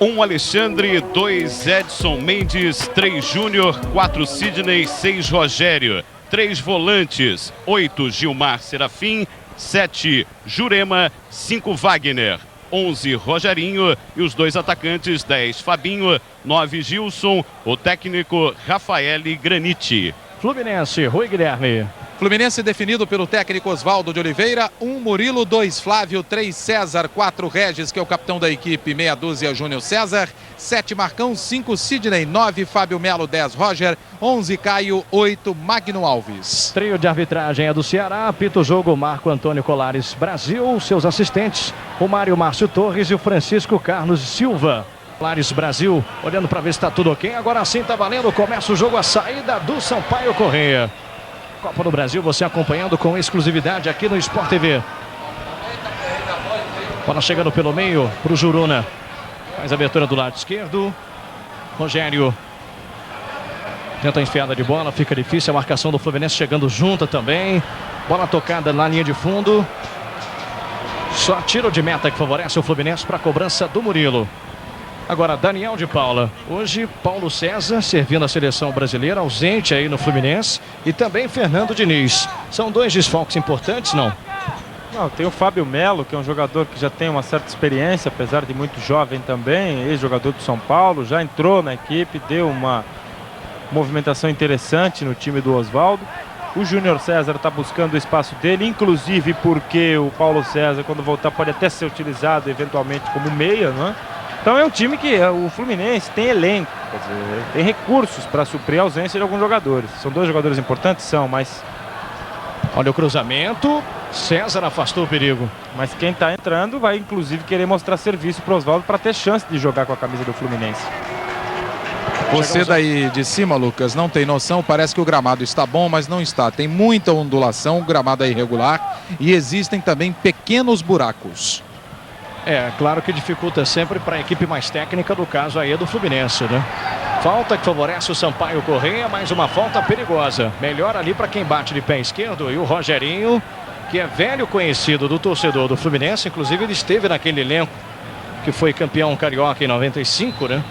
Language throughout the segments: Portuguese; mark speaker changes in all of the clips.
Speaker 1: 1 Alexandre, 2 Edson Mendes, 3 Júnior, 4 Sidney, 6 Rogério, 3 volantes, 8 Gilmar Serafim, 7 Jurema, 5 Wagner, 11 Rogerinho e os 2 atacantes, 10 Fabinho, 9 Gilson, o técnico Rafael Granite.
Speaker 2: Fluminense, Rui Guilherme.
Speaker 3: Fluminense definido pelo técnico Oswaldo de Oliveira, 1 Murilo, 2 Flávio, 3 César, 4 Regis, que é o capitão da equipe, meia dúzia Júnior César, 7 Marcão, 5 Sidney, 9 Fábio Melo, 10 Roger, 11 Caio, 8 Magno Alves.
Speaker 2: Trio de arbitragem é do Ceará, apita o jogo Marco Antônio Colares Brasil, seus assistentes, o Mário Márcio Torres e o Francisco Carlos Silva. Colares Brasil, olhando para ver se está tudo ok, agora sim está valendo, começa o jogo, a saída do Sampaio Corrêa. Copa do Brasil, você acompanhando com exclusividade aqui no Sport TV. Bola chegando pelo meio para o Juruna. Faz a abertura do lado esquerdo. Rogério tenta a enfiada de bola, fica difícil. A marcação do Fluminense chegando junta também. Bola tocada na linha de fundo. Só tiro de meta que favorece o Fluminense para a cobrança do Murilo. Agora, Daniel de Paula. Hoje, Paulo César servindo a seleção brasileira, ausente aí no Fluminense. E também Fernando Diniz. São 2 desfalques importantes, não?
Speaker 4: Não, tem o Fábio Melo, que é um jogador que já tem uma certa experiência, apesar de muito jovem também, ex-jogador do São Paulo, já entrou na equipe, deu uma movimentação interessante no time do Oswaldo. O Júnior César está buscando o espaço dele, inclusive porque o Paulo César, quando voltar, pode até ser utilizado eventualmente como meia, não é? Então é um time que o Fluminense tem elenco, quer dizer, tem recursos para suprir a ausência de alguns jogadores. São 2 jogadores importantes? São, mas...
Speaker 2: Olha o cruzamento, César afastou o perigo.
Speaker 4: Mas quem está entrando vai inclusive querer mostrar serviço para o Oswaldo para ter chance de jogar com a camisa do Fluminense.
Speaker 3: Você daí de cima, Lucas, não tem noção, parece que o gramado está bom, mas não está. Tem muita ondulação, o gramado é irregular e existem também pequenos buracos.
Speaker 2: É, claro que dificulta sempre para a equipe mais técnica, do caso aí é do Fluminense, né? Falta que favorece o Sampaio Corrêa, mais uma falta perigosa. Melhor ali para quem bate de pé esquerdo, e o Rogerinho, que é velho conhecido do torcedor do Fluminense, inclusive ele esteve naquele elenco que foi campeão carioca em 95, né?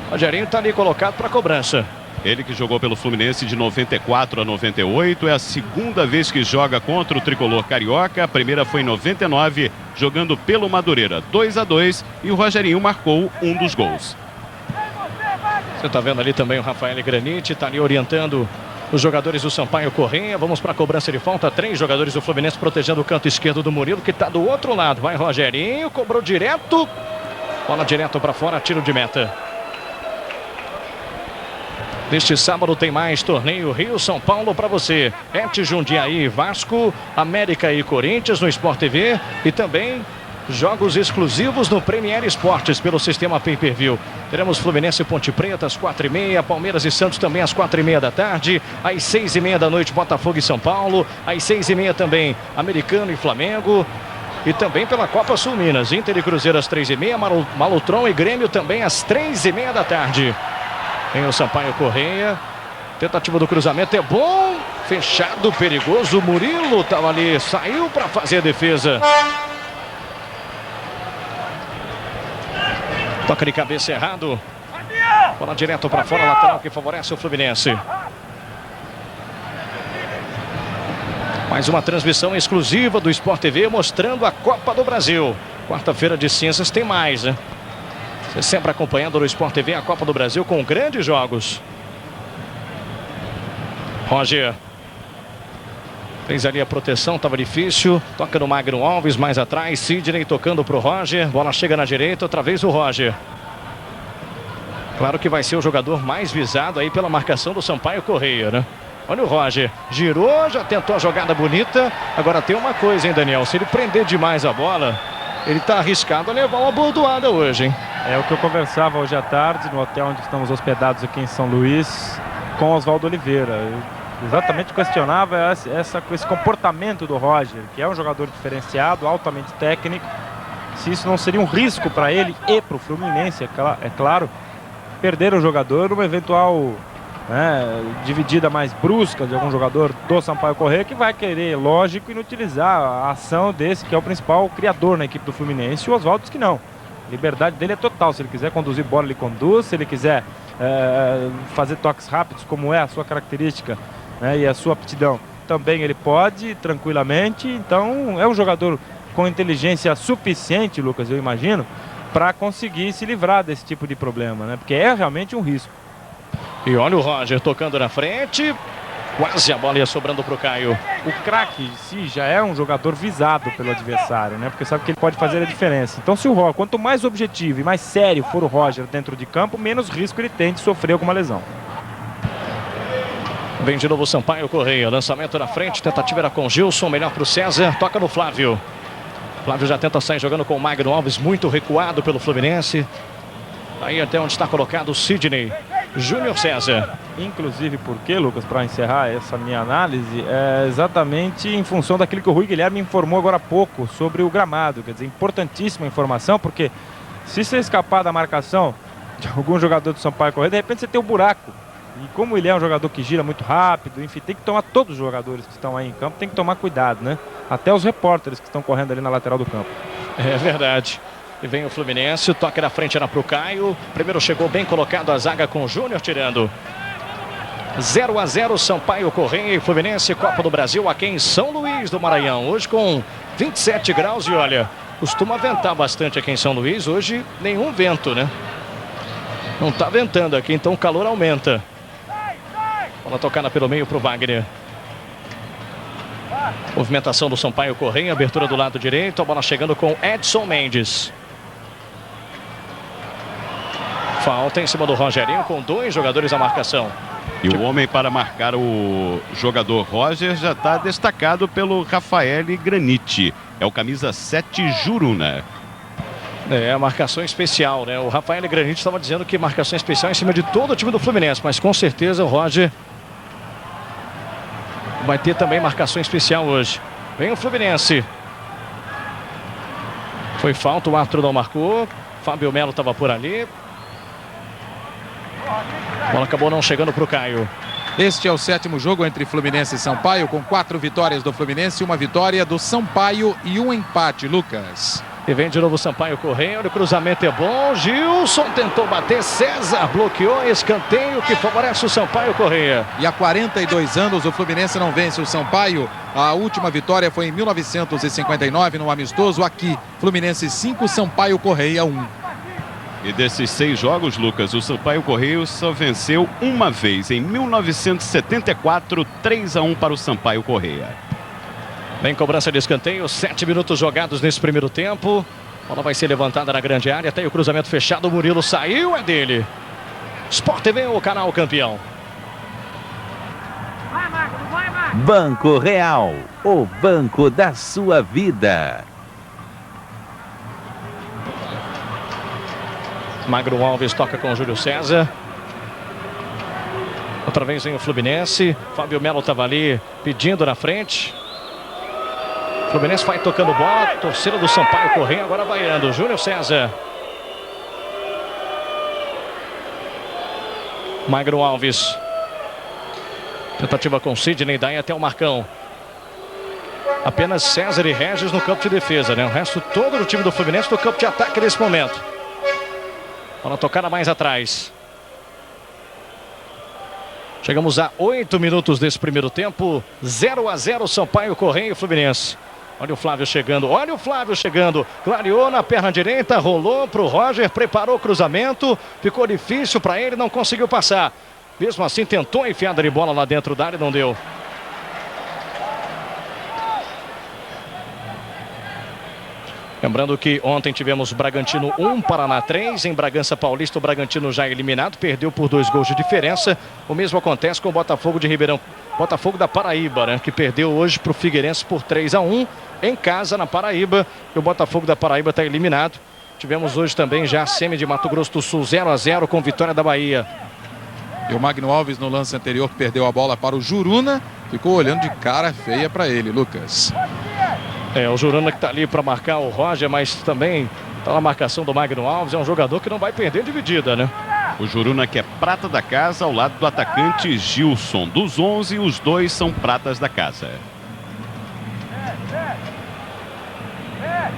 Speaker 2: O Rogerinho está ali colocado para cobrança.
Speaker 1: Ele que jogou pelo Fluminense de 94 a 98, é a segunda vez que joga contra o tricolor carioca. A primeira foi em 99, jogando pelo Madureira, 2-2, e o Rogerinho marcou um dos gols.
Speaker 2: Você está vendo ali também o Rafael Granite, está ali orientando os jogadores do Sampaio Corrêa. Vamos para a cobrança de falta, 3 jogadores do Fluminense protegendo o canto esquerdo do Murilo, que está do outro lado. Vai Rogerinho, cobrou direto, bola direto para fora, tiro de meta. Neste sábado tem mais torneio Rio-São Paulo para você. Et Jundiaí, Vasco, América e Corinthians no Sport TV. E também jogos exclusivos no Premier Esportes pelo sistema Pay-Per-View. Teremos Fluminense e Ponte Preta às 4h30, Palmeiras e Santos também às 4h30 da tarde. Às 6h30 da noite, Botafogo e São Paulo. Às 6h30 também, Americano e Flamengo. E também pela Copa Sul Minas, Inter e Cruzeiro às 3h30, Malutron e Grêmio também às 3h30 da tarde. Tem o Sampaio Corrêa, tentativa do cruzamento é bom, fechado, perigoso, o Murilo estava ali, saiu para fazer a defesa. Toca de cabeça errado, bola direto para fora, lateral que favorece o Fluminense. Mais uma transmissão exclusiva do Sport TV mostrando a Copa do Brasil. Quarta-feira de cinzas tem mais, né? Você sempre acompanhando no Sport TV a Copa do Brasil com grandes jogos. Roger. Fez ali a proteção, estava difícil. Toca no Magno Alves, mais atrás. Sidney tocando para o Roger. Bola chega na direita, outra vez o Roger. Claro que vai ser o jogador mais visado aí pela marcação do Sampaio Corrêa, né? Olha o Roger. Girou, já tentou a jogada bonita. Agora tem uma coisa, hein, Daniel? Se ele prender demais a bola, ele está arriscado a levar uma bordoada hoje, hein?
Speaker 4: É o que eu conversava hoje à tarde no hotel onde estamos hospedados aqui em São Luís com Oswaldo Oliveira. Eu exatamente questionava esse comportamento do Roger, que é um jogador diferenciado, altamente técnico. Se isso não seria um risco para ele e para o Fluminense, é claro, perder o jogador numa eventual dividida mais brusca de algum jogador do Sampaio Corrêa, que vai querer, lógico, inutilizar a ação desse que é o principal criador na equipe do Fluminense. E o Oswaldo diz que não. A liberdade dele é total. Se ele quiser conduzir bola, ele conduz. Se ele quiser fazer toques rápidos, como é a sua característica, né, e a sua aptidão, também ele pode, tranquilamente. Então é um jogador com inteligência suficiente, Lucas, eu imagino, para conseguir se livrar desse tipo de problema, né? Porque é realmente um risco.
Speaker 2: E olha o Roger tocando na frente. Quase a bola ia sobrando para o Caio.
Speaker 4: O craque em si já é um jogador visado pelo adversário, né? Porque sabe que ele pode fazer a diferença. Então, se o Roger, quanto mais objetivo e mais sério for o Roger dentro de campo, menos risco ele tem de sofrer alguma lesão.
Speaker 2: Vem de novo o Sampaio Correia. Lançamento na frente. Tentativa era com Gilson. Melhor para o César. Toca no Flávio. Flávio já tenta sair jogando com o Magno Alves. Muito recuado pelo Fluminense. Aí até onde está colocado o Sidney. Júnior César.
Speaker 4: Inclusive porque, Lucas, para encerrar essa minha análise, é exatamente em função daquilo que o Rui Guilherme informou agora há pouco sobre o gramado. Quer dizer, importantíssima informação, porque se você escapar da marcação de algum jogador do Sampaio Correia, de repente você tem um buraco. E como ele é um jogador que gira muito rápido, enfim, tem que tomar, todos os jogadores que estão aí em campo, tem que tomar cuidado, né? Até os repórteres que estão correndo ali na lateral do campo.
Speaker 2: É verdade. E vem o Fluminense, o toque na frente era para o Caio. Primeiro chegou bem colocado a zaga com o Júnior tirando. 0-0, Sampaio Correia e Fluminense, Copa do Brasil aqui em São Luís do Maranhão. Hoje com 27 graus e olha, costuma ventar bastante aqui em São Luís. Hoje nenhum vento, né? Não está ventando aqui, então o calor aumenta. Bola tocada pelo meio para o Wagner. Movimentação do Sampaio Correia, abertura do lado direito. A bola chegando com Edson Mendes. Falta em cima do Rogerinho com 2 jogadores à marcação.
Speaker 1: E o homem para marcar o jogador Roger já está destacado pelo Rafael Granite. É o camisa 7 Juruna.
Speaker 2: É a marcação especial, né? O Rafael Granite estava dizendo que marcação especial em cima de todo o time do Fluminense. Mas com certeza o Roger vai ter também marcação especial hoje. Vem o Fluminense. Foi falta, o árbitro não marcou. Fábio Melo estava por ali. A bola acabou não chegando para o Caio.
Speaker 3: Este é o 7º jogo entre Fluminense e Sampaio, com 4 vitórias do Fluminense, 1 vitória do Sampaio e 1 empate, Lucas.
Speaker 2: E vem de novo o Sampaio correndo, o cruzamento é bom, Gilson tentou bater, César bloqueou, escanteio que favorece o Sampaio Correia.
Speaker 3: E há 42 anos o Fluminense não vence o Sampaio. A última vitória foi em 1959 no amistoso aqui. Fluminense 5, Sampaio Correia 1.
Speaker 1: E desses 6 jogos, Lucas, o Sampaio Correia só venceu uma vez, em 1974, 3-1 para o Sampaio Correia.
Speaker 2: Vem cobrança de escanteio, 7 minutos jogados nesse primeiro tempo. A bola vai ser levantada na grande área, tem o cruzamento fechado, o Murilo saiu, é dele. Sport TV, o canal campeão.
Speaker 5: Banco Real, o banco da sua vida.
Speaker 2: Magno Alves toca com o Júlio César. Outra vez vem o Fluminense. Fábio Melo estava ali pedindo na frente. Fluminense vai tocando bola. Torcida do Sampaio Correia agora vaiando. Júlio César. Magno Alves. Tentativa com Sidney, daí até o Marcão. Apenas César e Regis no campo de defesa, né? O resto todo do time do Fluminense no campo de ataque nesse momento. Bola tocada mais atrás. Chegamos a 8 minutos desse primeiro tempo. 0-0 Sampaio Correia e Fluminense. Olha o Flávio chegando, olha o Flávio chegando. Clareou na perna direita, rolou para o Roger, preparou o cruzamento. Ficou difícil para ele, não conseguiu passar. Mesmo assim tentou enfiada de bola lá dentro da área e não deu. Lembrando que ontem tivemos Bragantino 1, Paraná 3. Em Bragança Paulista, o Bragantino já eliminado. Perdeu por 2 gols de diferença. O mesmo acontece com o Botafogo de Ribeirão. Botafogo da Paraíba, né? Que perdeu hoje para o Figueirense por 3-1. Em casa, na Paraíba. E o Botafogo da Paraíba está eliminado. Tivemos hoje também já a Semi de Mato Grosso do Sul 0-0 com vitória da Bahia.
Speaker 3: E o Magno Alves no lance anterior que perdeu a bola para o Juruna. Ficou olhando de cara feia para ele, Lucas.
Speaker 2: É, o Juruna que está ali para marcar o Roger, mas também está na marcação do Magno Alves. É um jogador que não vai perder dividida, né?
Speaker 1: O Juruna que é prata da casa ao lado do atacante Gilson. Dos 11, os 2 são pratas da casa.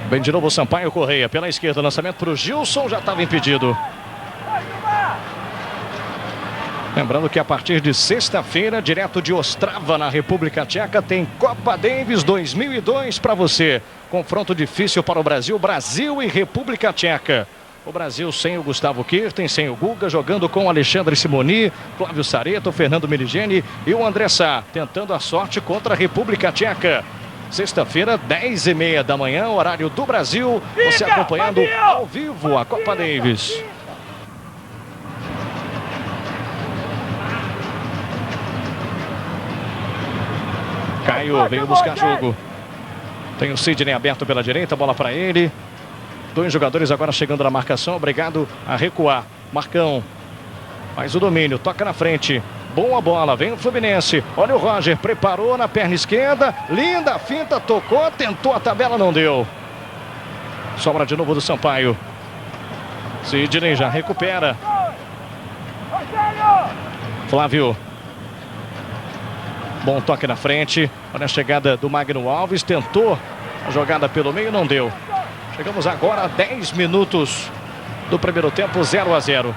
Speaker 2: Vem de novo o Sampaio Correia pela esquerda. Lançamento para o Gilson, já estava impedido. Lembrando que a partir de sexta-feira, direto de Ostrava, na República Tcheca, tem Copa Davis 2002 para você. Confronto difícil para o Brasil, Brasil e República Tcheca. O Brasil sem o Gustavo Kirten, sem o Guga, jogando com o Alexandre Simoni, Flávio Sareto, Fernando Meligeni e o André Sá, tentando a sorte contra a República Tcheca. Sexta-feira, 10h30 da manhã, horário do Brasil, você acompanhando ao vivo a Copa Davis. Caio veio buscar jogo. Tem o Sidney aberto pela direita, bola para ele. 2 jogadores agora chegando na marcação, obrigado a recuar. Marcão faz o domínio, toca na frente. Boa bola, vem o Fluminense. Olha o Roger, preparou na perna esquerda. Linda finta, tocou, tentou a tabela, não deu. Sobra de novo do Sampaio. Sidney já recupera. Flávio. Bom toque na frente. Olha a chegada do Magno Alves. Tentou a jogada pelo meio, não deu. Chegamos agora a 10 minutos do primeiro tempo, 0-0.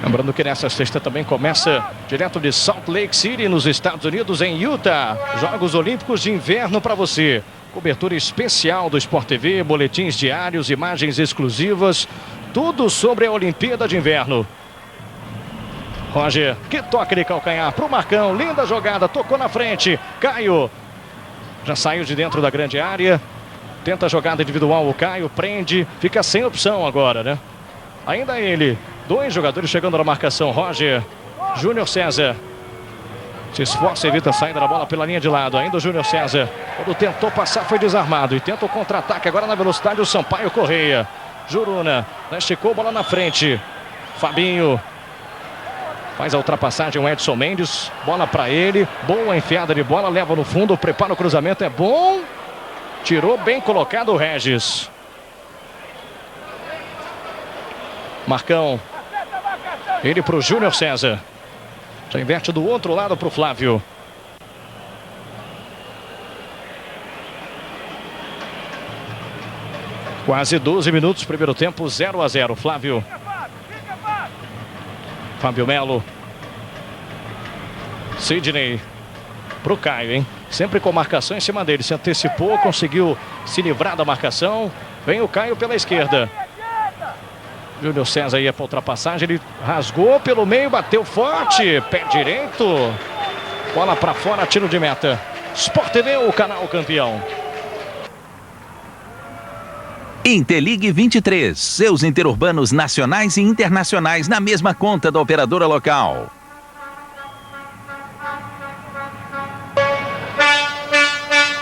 Speaker 2: Lembrando que nessa sexta também começa direto de Salt Lake City, nos Estados Unidos, em Utah. Jogos Olímpicos de Inverno para você. Cobertura especial do Sport TV, boletins diários, imagens exclusivas. Tudo sobre a Olimpíada de Inverno. Roger, que toque de calcanhar para o Marcão. Linda jogada, tocou na frente. Caio já saiu de dentro da grande área. Tenta a jogada individual, o Caio prende. Fica sem opção agora, né? Ainda ele. 2 jogadores chegando na marcação. Roger, Júnior César. Se esforça, evita a saída da bola pela linha de lado. Ainda o Júnior César. Quando tentou passar, foi desarmado. E tenta o contra-ataque agora na velocidade o Sampaio Correia. Juruna, esticou, bola na frente. Fabinho. Faz a ultrapassagem o Edson Mendes. Bola para ele. Boa enfiada de bola. Leva no fundo. Prepara o cruzamento. É bom. Tirou bem colocado o Regis. Marcão. Ele para o Júnior César. Já inverte do outro lado para o Flávio. Quase 12 minutos. Primeiro tempo 0-0. Flávio. Fábio Melo. Sidney pro Caio, hein? Sempre com marcação em cima dele. Se antecipou, conseguiu se livrar da marcação. Vem o Caio pela esquerda. Júnior César ia para ultrapassagem. Ele rasgou pelo meio, bateu forte. Pé direito. Bola para fora, tiro de meta. Sport TV, o canal campeão.
Speaker 5: Interligue 23, seus interurbanos nacionais e internacionais na mesma conta da operadora local.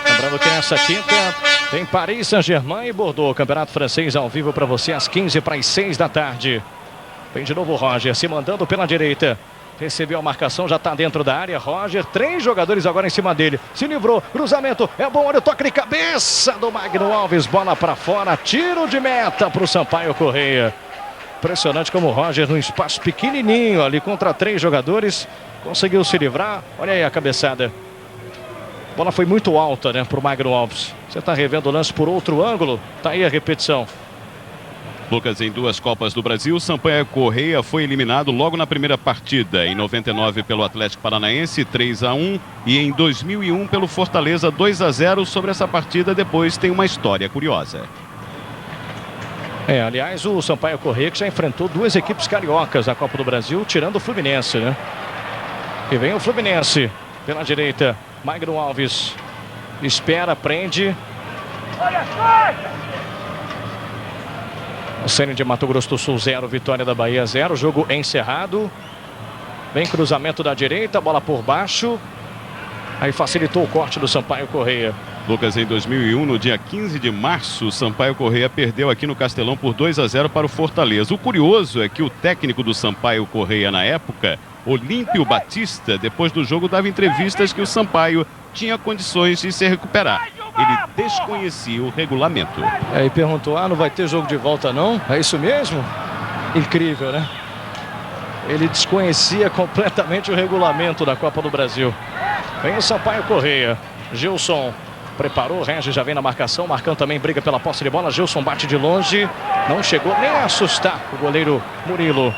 Speaker 2: Lembrando que nessa quinta tem Paris Saint-Germain e Bordeaux. Campeonato francês ao vivo para você às 15:06 da tarde. Vem de novo o Roger, se mandando pela direita. Recebeu a marcação, já está dentro da área. Roger, 3 jogadores agora em cima dele. Se livrou, cruzamento, é bom, olha o toque de cabeça do Magno Alves. Bola para fora, tiro de meta para o Sampaio Correia. Impressionante como o Roger, num espaço pequenininho ali contra 3 jogadores, conseguiu se livrar. Olha aí a cabeçada. A bola foi muito alta, né, para o Magno Alves. Você está revendo o lance por outro ângulo, tá aí a repetição.
Speaker 1: Lucas, em 2 Copas do Brasil, Sampaio Correia foi eliminado logo na primeira partida. Em 99 pelo Atlético Paranaense, 3-1. E em 2001 pelo Fortaleza, 2-0. Sobre essa partida, depois tem uma história curiosa.
Speaker 2: Aliás, o Sampaio Correia que já enfrentou 2 equipes cariocas na Copa do Brasil, tirando o Fluminense, né? E vem o Fluminense pela direita. Magno Alves espera, prende. O Ceni de Mato Grosso do Sul 0, Vitória da Bahia 0. Jogo encerrado. Vem cruzamento da direita, bola por baixo. Aí facilitou o corte do Sampaio Correia.
Speaker 1: Lucas, em 2001, no dia 15 de março, Sampaio Correia perdeu aqui no Castelão por 2-0 para o Fortaleza. O curioso é que o técnico do Sampaio Correia na época, Olímpio Batista, depois do jogo dava entrevistas que o Sampaio tinha condições de se recuperar. Ele desconhecia o regulamento.
Speaker 2: Aí perguntou, não vai ter jogo de volta não? É isso mesmo? Incrível, né? Ele desconhecia completamente o regulamento da Copa do Brasil. Vem o Sampaio Correia. Gilson preparou, Regis já vem na marcação. Marcão também briga pela posse de bola. Gilson bate de longe. Não chegou nem a assustar o goleiro Murilo.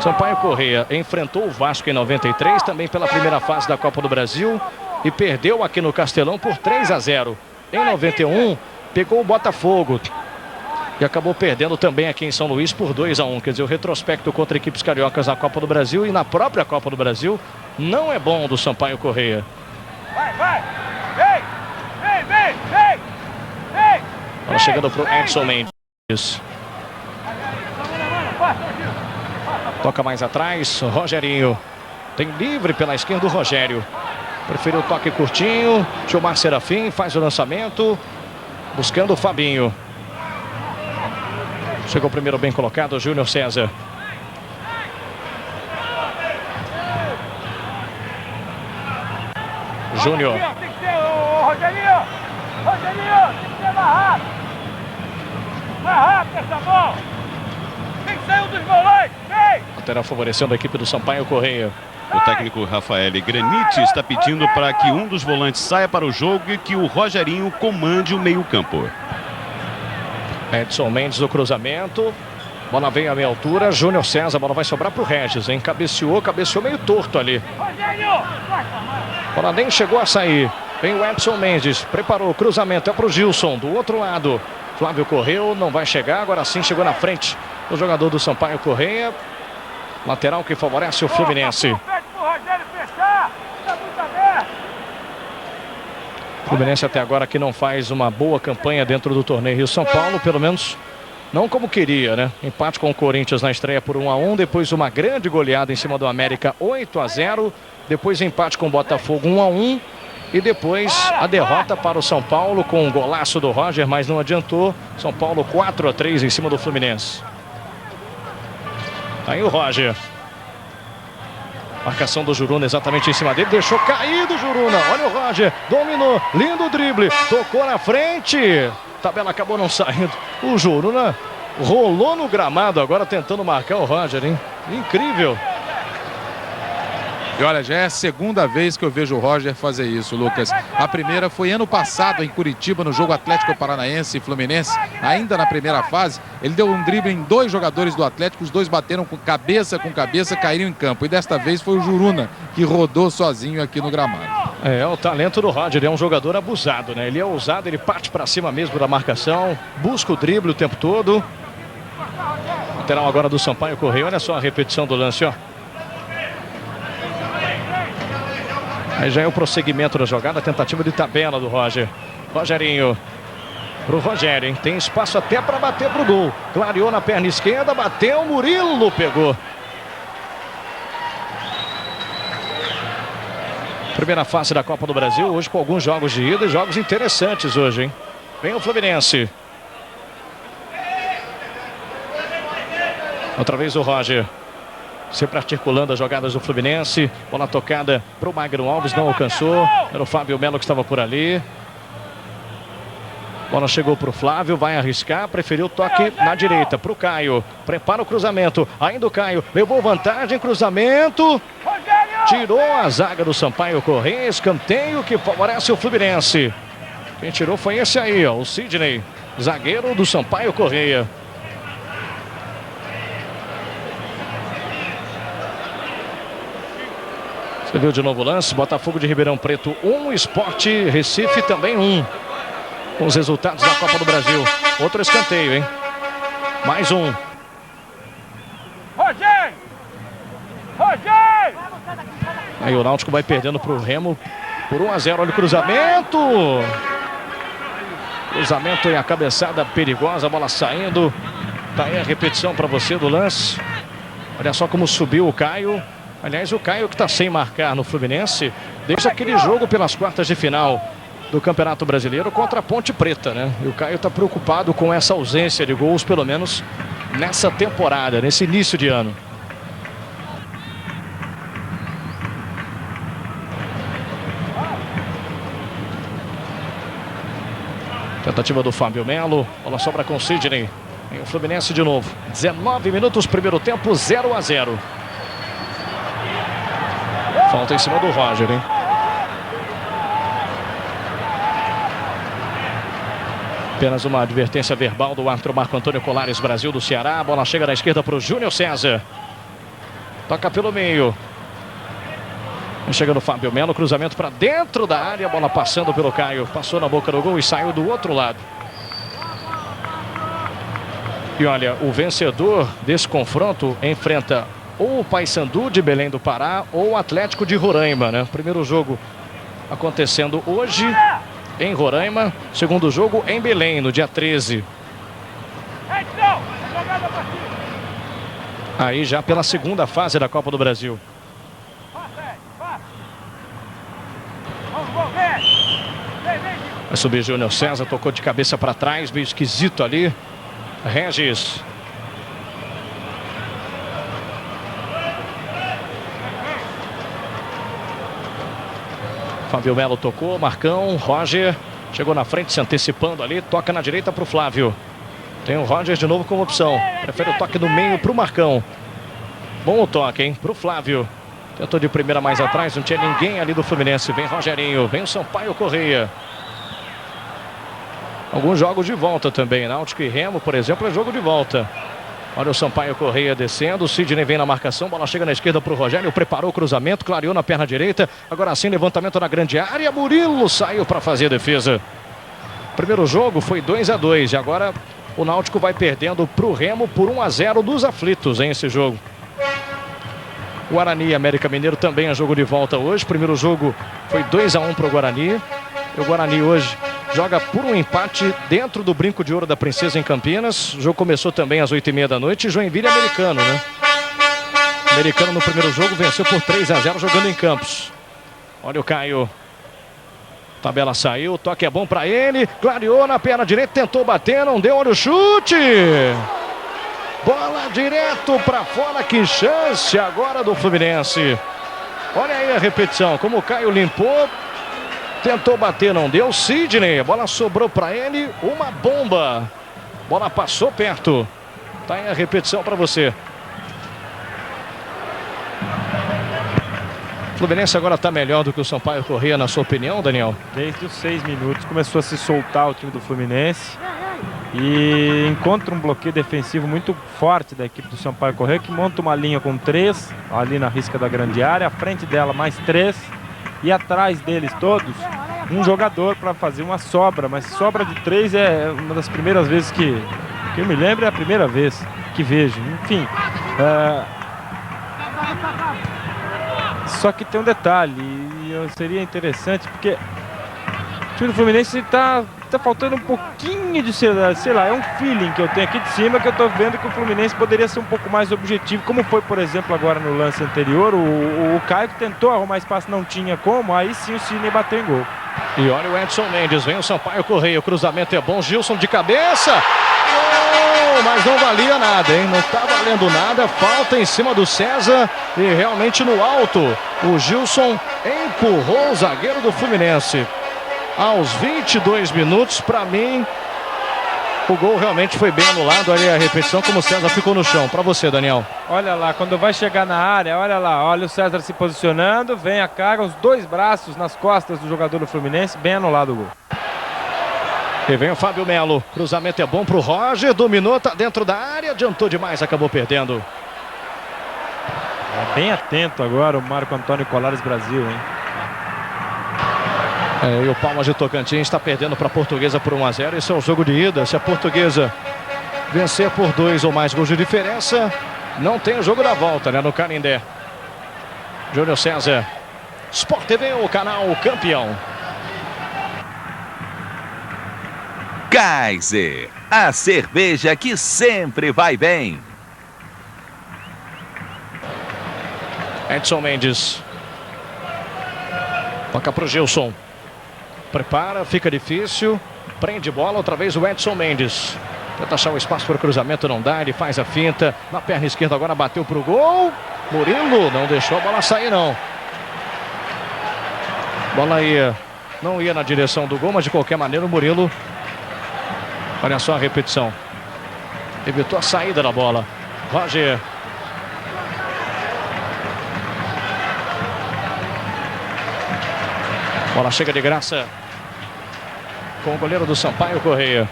Speaker 2: Sampaio Correia enfrentou o Vasco em 93, também pela primeira fase da Copa do Brasil. E perdeu aqui no Castelão por 3-0. Em 91, pegou o Botafogo. E acabou perdendo também aqui em São Luís por 2-1. Quer dizer, o retrospecto contra equipes cariocas na Copa do Brasil e na própria Copa do Brasil não é bom do Sampaio Correia.
Speaker 6: Vai! Vem!
Speaker 2: Bola chegando para o Edson Mendes. Toca mais atrás, Rogerinho. Tem livre pela esquerda o Rogério. Preferiu o toque curtinho. Gilmar Serafim faz o lançamento. Buscando o Fabinho. Chegou o primeiro bem colocado, Júnior César. Júnior.
Speaker 6: Tem que ser, Rogerinho, tem que ser mais rápido. Mais rápido essa bola. Tem que sair um dos volantes, vem.
Speaker 2: Lateral favorecendo a equipe do Sampaio Correia.
Speaker 1: O técnico Rafael Granite está pedindo para que um dos volantes saia para o jogo e que o Rogerinho comande o meio-campo.
Speaker 2: Edson Mendes do cruzamento. Bola vem a meia altura. Júnior César, a bola vai sobrar para o Regis, hein? Cabeceou meio torto ali. Bola nem chegou a sair. Vem o Edson Mendes, preparou o cruzamento, é para o Gilson, do outro lado. Flávio correu, não vai chegar, agora sim chegou na frente. O jogador do Sampaio Correia. Lateral que favorece o Fluminense. Fluminense até agora que não faz uma boa campanha dentro do torneio Rio São Paulo, pelo menos não como queria, né? Empate com o Corinthians na estreia por 1-1, depois uma grande goleada em cima do América 8-0, depois empate com o Botafogo 1-1 e depois a derrota para o São Paulo com um golaço do Roger, mas não adiantou. São Paulo 4-3 em cima do Fluminense. Aí o Roger. Marcação do Juruna exatamente em cima dele. Deixou cair do Juruna. Olha o Roger. Dominou. Lindo drible. Tocou na frente. Tabela acabou não saindo. O Juruna rolou no gramado agora tentando marcar o Roger, hein? Incrível.
Speaker 3: E olha, já é a segunda vez que eu vejo o Roger fazer isso, Lucas. A primeira foi ano passado em Curitiba, no jogo Atlético Paranaense e Fluminense. Ainda na primeira fase, ele deu um drible em dois jogadores do Atlético. Os dois bateram com cabeça, caíram em campo. E desta vez foi o Juruna que rodou sozinho aqui no gramado.
Speaker 2: É o talento do Roger, ele é um jogador abusado, né? Ele é ousado, ele parte para cima mesmo da marcação, busca o drible o tempo todo. Lateral agora do Sampaio Correia, olha só a repetição do lance, ó. Aí já é o prosseguimento da jogada, a tentativa de tabela do Roger. Rogerinho. Pro Rogério, hein? Tem espaço até para bater pro gol. Clareou na perna esquerda, bateu, Murilo pegou. Primeira fase da Copa do Brasil, hoje com alguns jogos de ida e jogos interessantes hoje, hein? Vem o Fluminense. Outra vez o Roger. Sempre articulando as jogadas do Fluminense. Bola tocada para o Magno Alves, não alcançou. Era o Fábio Melo que estava por ali. Bola chegou para o Flávio, vai arriscar. Preferiu o toque na direita para o Caio. Prepara o cruzamento. Ainda o Caio levou vantagem, cruzamento. Tirou a zaga do Sampaio Correia. Escanteio que favorece o Fluminense. Quem tirou foi esse aí, ó, o Sidney. Zagueiro do Sampaio Correia. Você viu de novo o lance, Botafogo de Ribeirão Preto 1, Sport Recife também 1. Com os resultados da Copa do Brasil. Outro escanteio, hein? Mais um.
Speaker 6: Rogério!
Speaker 2: Aí o Náutico vai perdendo para o Remo por 1-0. Olha o cruzamento. Cruzamento e a cabeçada perigosa, a bola saindo. Tá aí a repetição para você do lance. Olha só como subiu o Caio. Aliás, o Caio que está sem marcar no Fluminense desde aquele jogo pelas quartas de final do Campeonato Brasileiro contra a Ponte Preta, né? E o Caio está preocupado com essa ausência de gols, pelo menos nessa temporada, nesse início de ano. Tentativa do Fábio Melo, bola sobra com o Sidney. E o Fluminense de novo. 19 minutos, primeiro tempo, 0-0. Falta em cima do Roger, hein? Apenas uma advertência verbal do árbitro Marco Antônio Colares, Brasil do Ceará. A bola chega da esquerda para o Júnior César. Toca pelo meio. Chega no Fábio Melo, cruzamento para dentro da área. Bola passando pelo Caio. Passou na boca do gol e saiu do outro lado. E olha, o vencedor desse confronto enfrenta ou o Paysandu de Belém do Pará ou o Atlético de Roraima, né? Primeiro jogo acontecendo hoje em Roraima. Segundo jogo em Belém, no dia 13. Aí já pela segunda fase da Copa do Brasil. Vai subir Júnior César, tocou de cabeça para trás, meio esquisito ali. Regis. Fábio Melo tocou, Marcão, Roger. Chegou na frente, se antecipando ali, toca na direita para o Flávio. Tem o Roger de novo como opção. Prefere o toque no meio para o Marcão. Bom o toque, hein, para o Flávio. Tentou de primeira mais atrás, não tinha ninguém ali do Fluminense. Vem Rogerinho, vem o Sampaio Correia. Alguns jogos de volta também. Náutico e Remo, por exemplo, é jogo de volta. Olha o Sampaio Correia descendo. O Sidney vem na marcação. Bola chega na esquerda para o Rogério. Preparou o cruzamento, clareou na perna direita. Agora sim, levantamento na grande área. Murilo saiu para fazer a defesa. Primeiro jogo foi 2-2. E agora o Náutico vai perdendo para o Remo por 1-0 dos aflitos em esse jogo. Guarani e América Mineiro também é jogo de volta hoje. Primeiro jogo foi 2-1 para o Guarani. E o Guarani hoje joga por um empate dentro do Brinco de Ouro da Princesa em Campinas. O jogo começou também às 8h30 da noite. Joinville Americano, né? Americano no primeiro jogo venceu por 3-0 jogando em Campos. Olha o Caio. Tabela saiu, o toque é bom para ele. Clareou na perna direita, tentou bater, não deu, olha o chute. Bola direto para fora, que chance agora do Fluminense. Olha aí a repetição, como o Caio limpou. Tentou bater, não deu. Sidney, a bola sobrou para ele. Uma bomba. Bola passou perto. Tá aí a repetição para você. O Fluminense agora está melhor do que o Sampaio Correia, na sua opinião, Daniel?
Speaker 4: Desde os 6 minutos começou a se soltar o time do Fluminense. E encontra um bloqueio defensivo muito forte da equipe do Sampaio Correia, que monta uma linha com 3 ali na risca da grande área. À frente dela mais 3. E atrás deles todos, um jogador para fazer uma sobra. Mas sobra de 3 é uma das primeiras vezes que eu me lembro, é a primeira vez que vejo. Enfim, só que tem um detalhe, e seria interessante, porque o time do Fluminense está faltando um pouquinho de, sei lá, é um feeling que eu tenho aqui de cima, que eu estou vendo que o Fluminense poderia ser um pouco mais objetivo, como foi, por exemplo, agora no lance anterior, o Caio que tentou arrumar espaço, não tinha como, aí sim o Sidney bateu em gol.
Speaker 2: E olha o Edson Mendes, vem o Sampaio Correia, o cruzamento é bom, Gilson de cabeça, mas não valia nada, hein? Não está valendo nada, falta em cima do César e realmente no alto, o Gilson empurrou o zagueiro do Fluminense. Aos 22 minutos, para mim, o gol realmente foi bem anulado. Olha a repetição, como o César ficou no chão. Para você, Daniel.
Speaker 4: Olha lá, quando vai chegar na área, olha lá, olha o César se posicionando, vem a carga, os 2 braços nas costas do jogador do Fluminense, bem anulado o gol.
Speaker 2: E vem o Fábio Melo, cruzamento é bom para o Roger, dominou, tá dentro da área, adiantou demais, acabou perdendo.
Speaker 4: É bem atento agora o Marco Antônio Colares, Brasil, hein?
Speaker 2: E o Palmas de Tocantins está perdendo para a Portuguesa por 1-0. Esse é o jogo de ida. Se a Portuguesa vencer por 2 ou mais gols de diferença, não tem o jogo da volta, né? No Canindé. Júnior César. Sport TV, o canal campeão.
Speaker 5: Kaiser, a cerveja que sempre vai bem.
Speaker 2: Edson Mendes. Toca para o Gilson. Prepara, fica difícil. Prende bola, outra vez o Edson Mendes. Tenta achar o espaço para o cruzamento, não dá. Ele faz a finta. Na perna esquerda agora bateu para o gol. Murilo não deixou a bola sair, não. Bola não ia na direção do gol, mas de qualquer maneira o Murilo... Olha só a repetição. Evitou a saída da bola. Roger. Bola chega de graça com o goleiro do Sampaio Correia.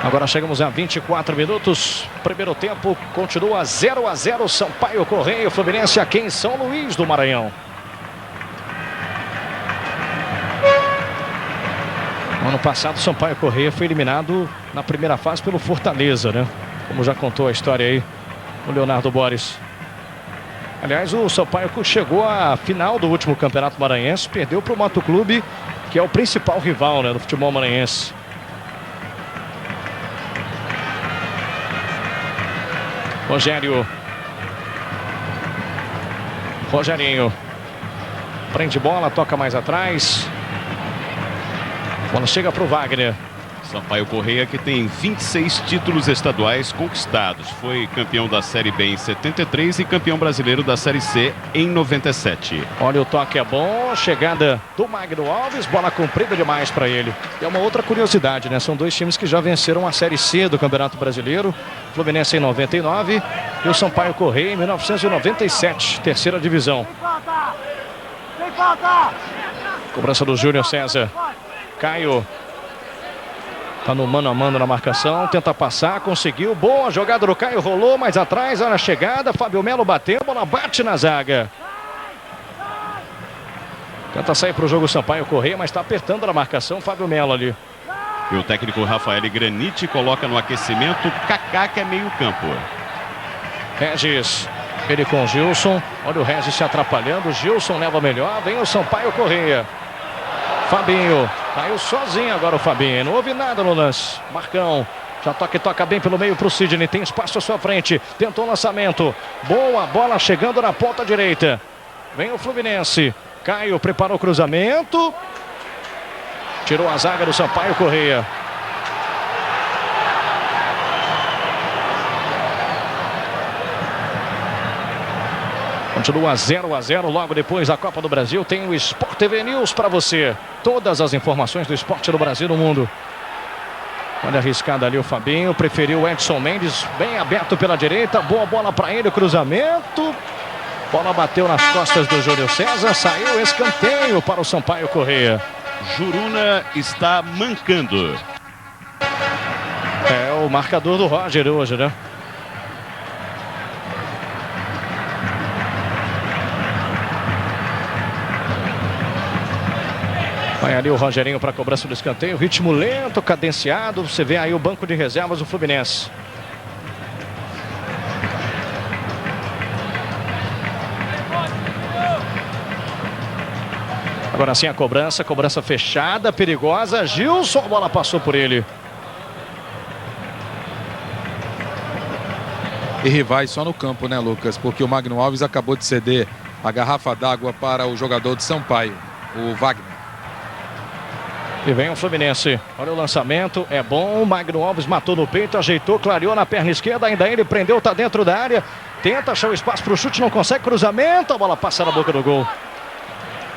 Speaker 2: Agora chegamos a 24 minutos. Primeiro tempo continua 0 a 0. Sampaio Correia, Fluminense aqui em São Luís do Maranhão. Ano passado, Sampaio Correia foi eliminado na primeira fase pelo Fortaleza, né? Como já contou a história aí o Leonardo Boris. Aliás, o Sampaio chegou à final do último Campeonato Maranhense, perdeu para o Moto Clube, que é o principal rival, né, do futebol maranhense. Rogerinho. Prende bola, toca mais atrás. Bola chega para o Wagner.
Speaker 1: Sampaio Correia, que tem 26 títulos estaduais conquistados. Foi campeão da Série B em 73 e campeão brasileiro da Série C em 97.
Speaker 2: Olha, o toque é bom. Chegada do Magno Alves. Bola comprida demais para ele. E é uma outra curiosidade, né? São dois times que já venceram a Série C do Campeonato Brasileiro. Fluminense em 99 e o Sampaio Correia em 1997. Terceira divisão.
Speaker 6: Sem falta!
Speaker 2: Cobrança do Júnior César. Caio. Tá no mano a mano na marcação, tenta passar, conseguiu, boa jogada do Caio, rolou mais atrás, olha a chegada, Fábio Melo bateu, bola bate na zaga. Tenta sair para o jogo Sampaio Correia, mas está apertando na marcação, Fábio Melo ali.
Speaker 1: E o técnico Rafael Granite coloca no aquecimento Kaká, que é meio campo.
Speaker 2: Regis, ele com o Gilson, olha o Regis se atrapalhando, Gilson leva melhor, vem o Sampaio Correia. Fabinho, caiu sozinho agora o Fabinho, não houve nada no lance. Marcão, já toca bem pelo meio para o Sidney, tem espaço à sua frente, tentou o lançamento, boa bola chegando na ponta direita. Vem o Fluminense, Caio preparou o cruzamento, tirou a zaga do Sampaio Correia. Continua 0 a 0, logo depois da Copa do Brasil tem o Sport TV News para você. Todas as informações do esporte do Brasil e do mundo. Olha a arriscada ali o Fabinho, preferiu o Edson Mendes, bem aberto pela direita, boa bola para ele, cruzamento. Bola bateu nas costas do Júlio César, saiu escanteio para o Sampaio Correia.
Speaker 1: Juruna está mancando.
Speaker 2: É o marcador do Roger hoje, né? Vai ali o Rogerinho para a cobrança do escanteio. Ritmo lento, cadenciado. Você vê aí o banco de reservas do Fluminense. Agora sim a cobrança fechada, perigosa. Gilson, a bola passou por ele.
Speaker 3: E rivais só no campo, né, Lucas? Porque o Magno Alves acabou de ceder a garrafa d'água para o jogador de Sampaio, o Wagner.
Speaker 2: E vem o Fluminense. Olha o lançamento, é bom. O Magno Alves matou no peito, ajeitou, clareou na perna esquerda. Ainda ele prendeu, tá dentro da área. Tenta achar o espaço para o chute, não consegue. Cruzamento, a bola passa na boca do gol.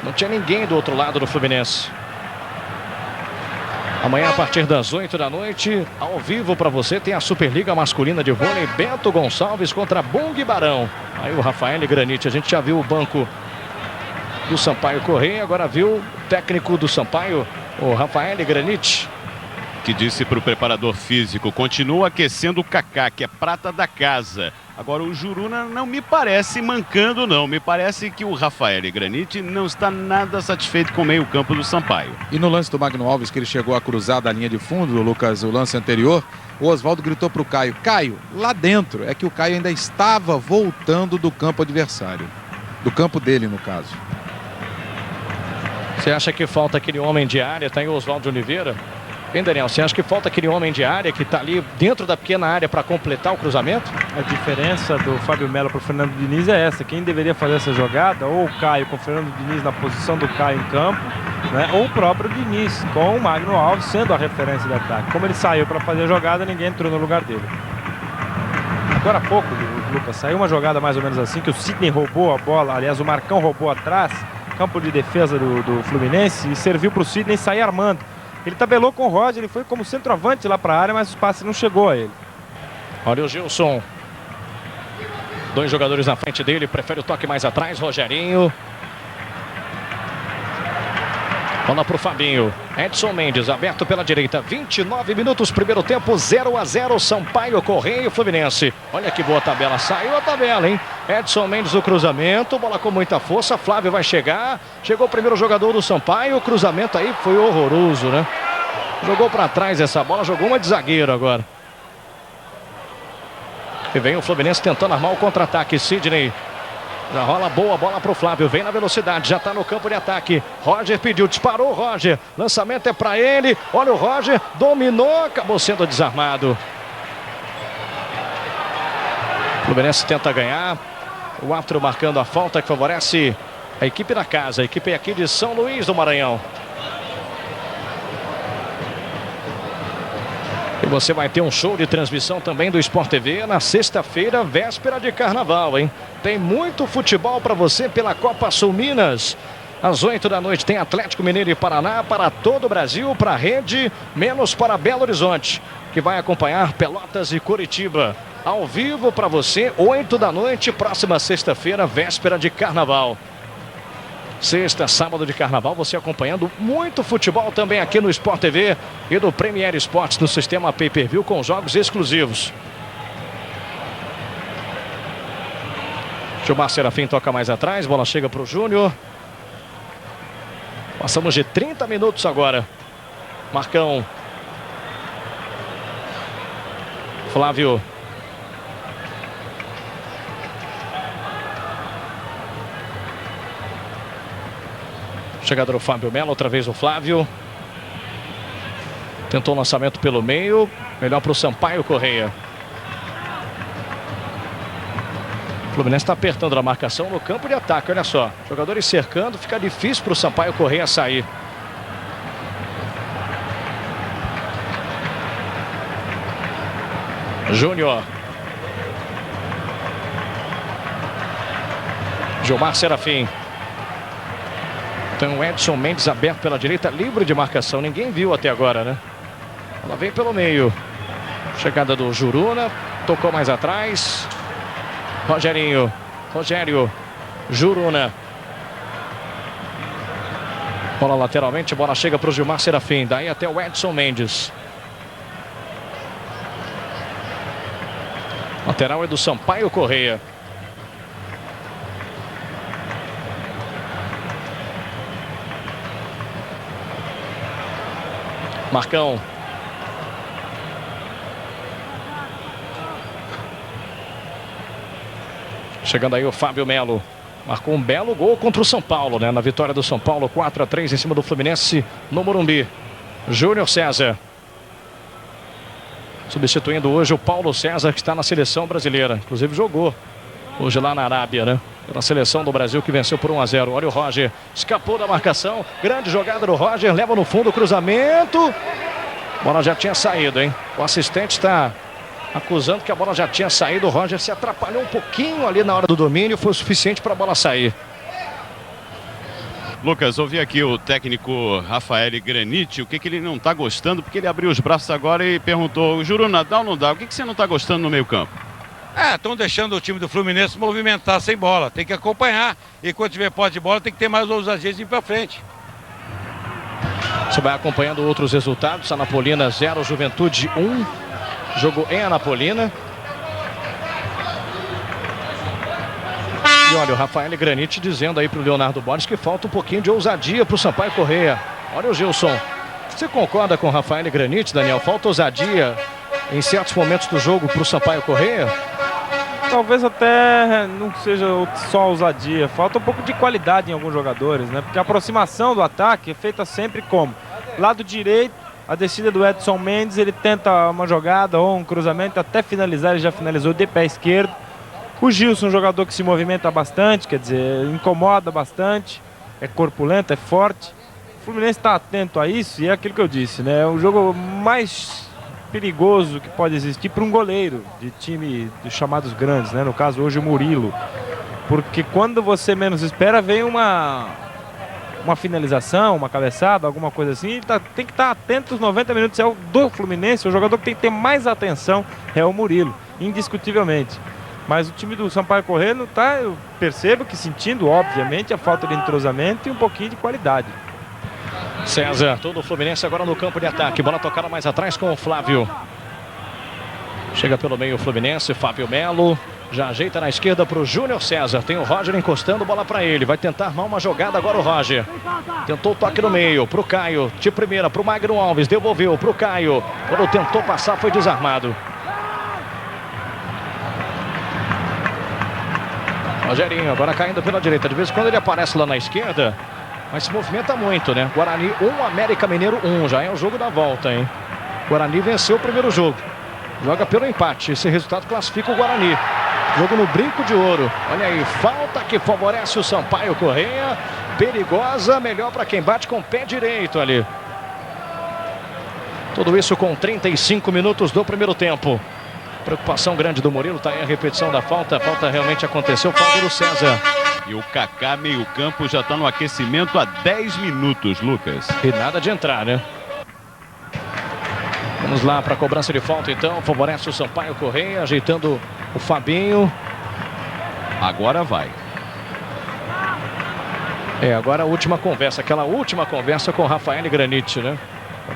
Speaker 2: Não tinha ninguém do outro lado do Fluminense. Amanhã, a partir das 8 da noite, ao vivo para você, tem a Superliga Masculina de Vôlei. Bento Gonçalves contra Bung Barão. Aí o Rafael Granite, a gente já viu o banco do Sampaio Correia, agora viu o técnico do Sampaio, o Rafael Granite,
Speaker 1: que disse para o preparador físico: continua aquecendo o Kaká, que é prata da casa. Agora o Juruna não me parece mancando, não. Me parece que o Rafael Granite não está nada satisfeito com o meio campo do Sampaio.
Speaker 3: E no lance do Magno Alves, que ele chegou a cruzar da linha de fundo, Lucas, o lance anterior, o Oswaldo gritou para o Caio: Caio, lá dentro. É que o Caio ainda estava voltando do campo adversário. Do campo dele, no caso.
Speaker 2: Você acha que falta aquele homem de área? Tá aí o Oswaldo Oliveira. Hein, Daniel? Você acha que falta aquele homem de área que está ali dentro da pequena área para completar o cruzamento?
Speaker 4: A diferença do Fábio Melo para o Fernando Diniz é essa. Quem deveria fazer essa jogada, ou o Caio com o Fernando Diniz na posição do Caio em campo, né? Ou o próprio Diniz com o Magno Alves sendo a referência de ataque. Como ele saiu para fazer a jogada, ninguém entrou no lugar dele. Agora há pouco, Lucas, saiu uma jogada mais ou menos assim, que o Sidney roubou a bola, aliás o Marcão roubou atrás, campo de defesa do Fluminense, e serviu para o Sidney sair armando. Ele tabelou com o Roger, ele foi como centroavante lá para a área, mas o passe não chegou a ele.
Speaker 2: Olha o Gilson. Dois jogadores na frente dele, prefere o toque mais atrás, Rogerinho. Bola para o Fabinho. Edson Mendes aberto pela direita. 29 minutos, primeiro tempo, 0-0. Sampaio Correia e Fluminense. Olha que boa tabela. Saiu a tabela, hein? Edson Mendes no cruzamento. Bola com muita força. Flávio vai chegar. Chegou o primeiro jogador do Sampaio. O cruzamento aí foi horroroso, né? Jogou para trás essa bola. Jogou uma de zagueiro agora. E vem o Fluminense tentando armar o contra-ataque. Sidney. Já rola boa bola para o Flávio, vem na velocidade, já está no campo de ataque. Roger pediu, disparou o Roger, lançamento é para ele, olha o Roger, dominou, acabou sendo desarmado. O Fluminense tenta ganhar, o árbitro marcando a falta que favorece a equipe da casa, a equipe aqui de São Luís do Maranhão. E você vai ter um show de transmissão também do Sport TV na sexta-feira, véspera de carnaval, hein? Tem muito futebol para você pela Copa Sul Minas. Às 8 da noite tem Atlético Mineiro e Paraná para todo o Brasil, para a rede, menos para Belo Horizonte, que vai acompanhar Pelotas e Curitiba. Ao vivo para você, 8 da noite, próxima sexta-feira, véspera de carnaval. Sexta, sábado de carnaval, você acompanhando muito futebol também aqui no Sport TV e do Premier Esportes no sistema Pay-Per-View com jogos exclusivos. Gilmar Serafim toca mais atrás, bola chega para o Júnior. Passamos de 30 minutos agora. Marcão. Flávio. Chegada do Fábio Melo, outra vez o Flávio. Tentou o lançamento pelo meio. Melhor para o Sampaio Correia. O Fluminense está apertando a marcação no campo de ataque, olha só. Jogadores cercando, fica difícil para o Sampaio Correia sair. Júnior. Gilmar Serafim. Então o Edson Mendes aberto pela direita, livre de marcação. Ninguém viu até agora, né? Ela vem pelo meio. Chegada do Juruna. Tocou mais atrás. Rogerinho. Rogério. Juruna. Bola lateralmente. Bola chega para o Gilmar Serafim. Daí até o Edson Mendes. Lateral é do Sampaio Correia. Marcão. Chegando aí o Fábio Melo. Marcou um belo gol contra o São Paulo, né? Na vitória do São Paulo, 4-3 em cima do Fluminense no Morumbi. Júnior César. Substituindo hoje o Paulo César, que está na seleção brasileira. Inclusive jogou hoje lá na Arábia, né? Pela seleção do Brasil que venceu por 1-0. Olha o Roger. Escapou da marcação. Grande jogada do Roger. Leva no fundo o cruzamento. A bola já tinha saído, hein? O assistente está acusando que a bola já tinha saído. O Roger se atrapalhou um pouquinho ali na hora do domínio. Foi o suficiente para a bola sair.
Speaker 1: Lucas, ouvi aqui o técnico Rafael Granite. O que ele não está gostando? Porque ele abriu os braços agora e perguntou: Juruna, dá ou não dá? O que você não está gostando no meio campo?
Speaker 7: Estão deixando o time do Fluminense movimentar sem bola. Tem que acompanhar. E quando tiver posse de bola, tem que ter mais ousadia de ir para frente.
Speaker 2: Você vai acompanhando outros resultados. Anapolina 0, Juventude 1. Jogo em Anapolina. E olha o Rafael Granite dizendo aí para o Leonardo Borges que falta um pouquinho de ousadia para o Sampaio Correia. Olha o Gilson. Você concorda com o Rafael Granite, Daniel? Falta ousadia em certos momentos do jogo para o Sampaio Correia?
Speaker 4: Talvez até não seja só ousadia, falta um pouco de qualidade em alguns jogadores, né? Porque a aproximação do ataque é feita sempre como? Lado direito, a descida do Edson Mendes, ele tenta uma jogada ou um cruzamento até finalizar, ele já finalizou de pé esquerdo. O Gilson, um jogador que se movimenta bastante, quer dizer, incomoda bastante, é corpulento, é forte. O Fluminense está atento a isso e é aquilo que eu disse, né? É o jogo mais perigoso que pode existir para um goleiro de time dos chamados grandes, né? No caso hoje o Murilo, porque quando você menos espera vem uma finalização, uma cabeçada, alguma coisa assim, tem que estar atento os 90 minutos. É o do Fluminense, o jogador que tem que ter mais atenção é o Murilo, indiscutivelmente. Mas o time do Sampaio Correia não está, eu percebo que sentindo obviamente a falta de entrosamento e um pouquinho de qualidade.
Speaker 2: César, todo o Fluminense agora no campo de ataque. Bola tocada mais atrás com o Flávio. Chega pelo meio o Fluminense, Fábio Melo. Já ajeita na esquerda para o Júnior César. Tem o Roger encostando, bola para ele. Vai tentar armar uma jogada agora o Roger. Tentou o toque no meio para o Caio. De primeira para o Magno Alves. Devolveu para o Caio. Quando tentou passar foi desarmado. Rogerinho agora caindo pela direita. De vez em quando ele aparece lá na esquerda, mas se movimenta muito, né? Guarani 1, América Mineiro 1. Já é o jogo da volta, hein? Guarani venceu o primeiro jogo. Joga pelo empate. Esse resultado classifica o Guarani. Jogo no brinco de ouro. Olha aí, falta que favorece o Sampaio Corrêa. Perigosa, melhor para quem bate com o pé direito ali. Tudo isso com 35 minutos do primeiro tempo. Preocupação grande do Murilo, tá aí a repetição da falta. A falta realmente aconteceu, falta do César.
Speaker 1: E o Kaká, meio campo, já está no aquecimento há 10 minutos, Lucas.
Speaker 2: E nada de entrar, né? Vamos lá para a cobrança de falta, então. Favorece o Sampaio Corrêa, ajeitando o Fabinho.
Speaker 1: Agora vai.
Speaker 2: Agora a última conversa. Aquela última conversa com o Rafael Granite, né?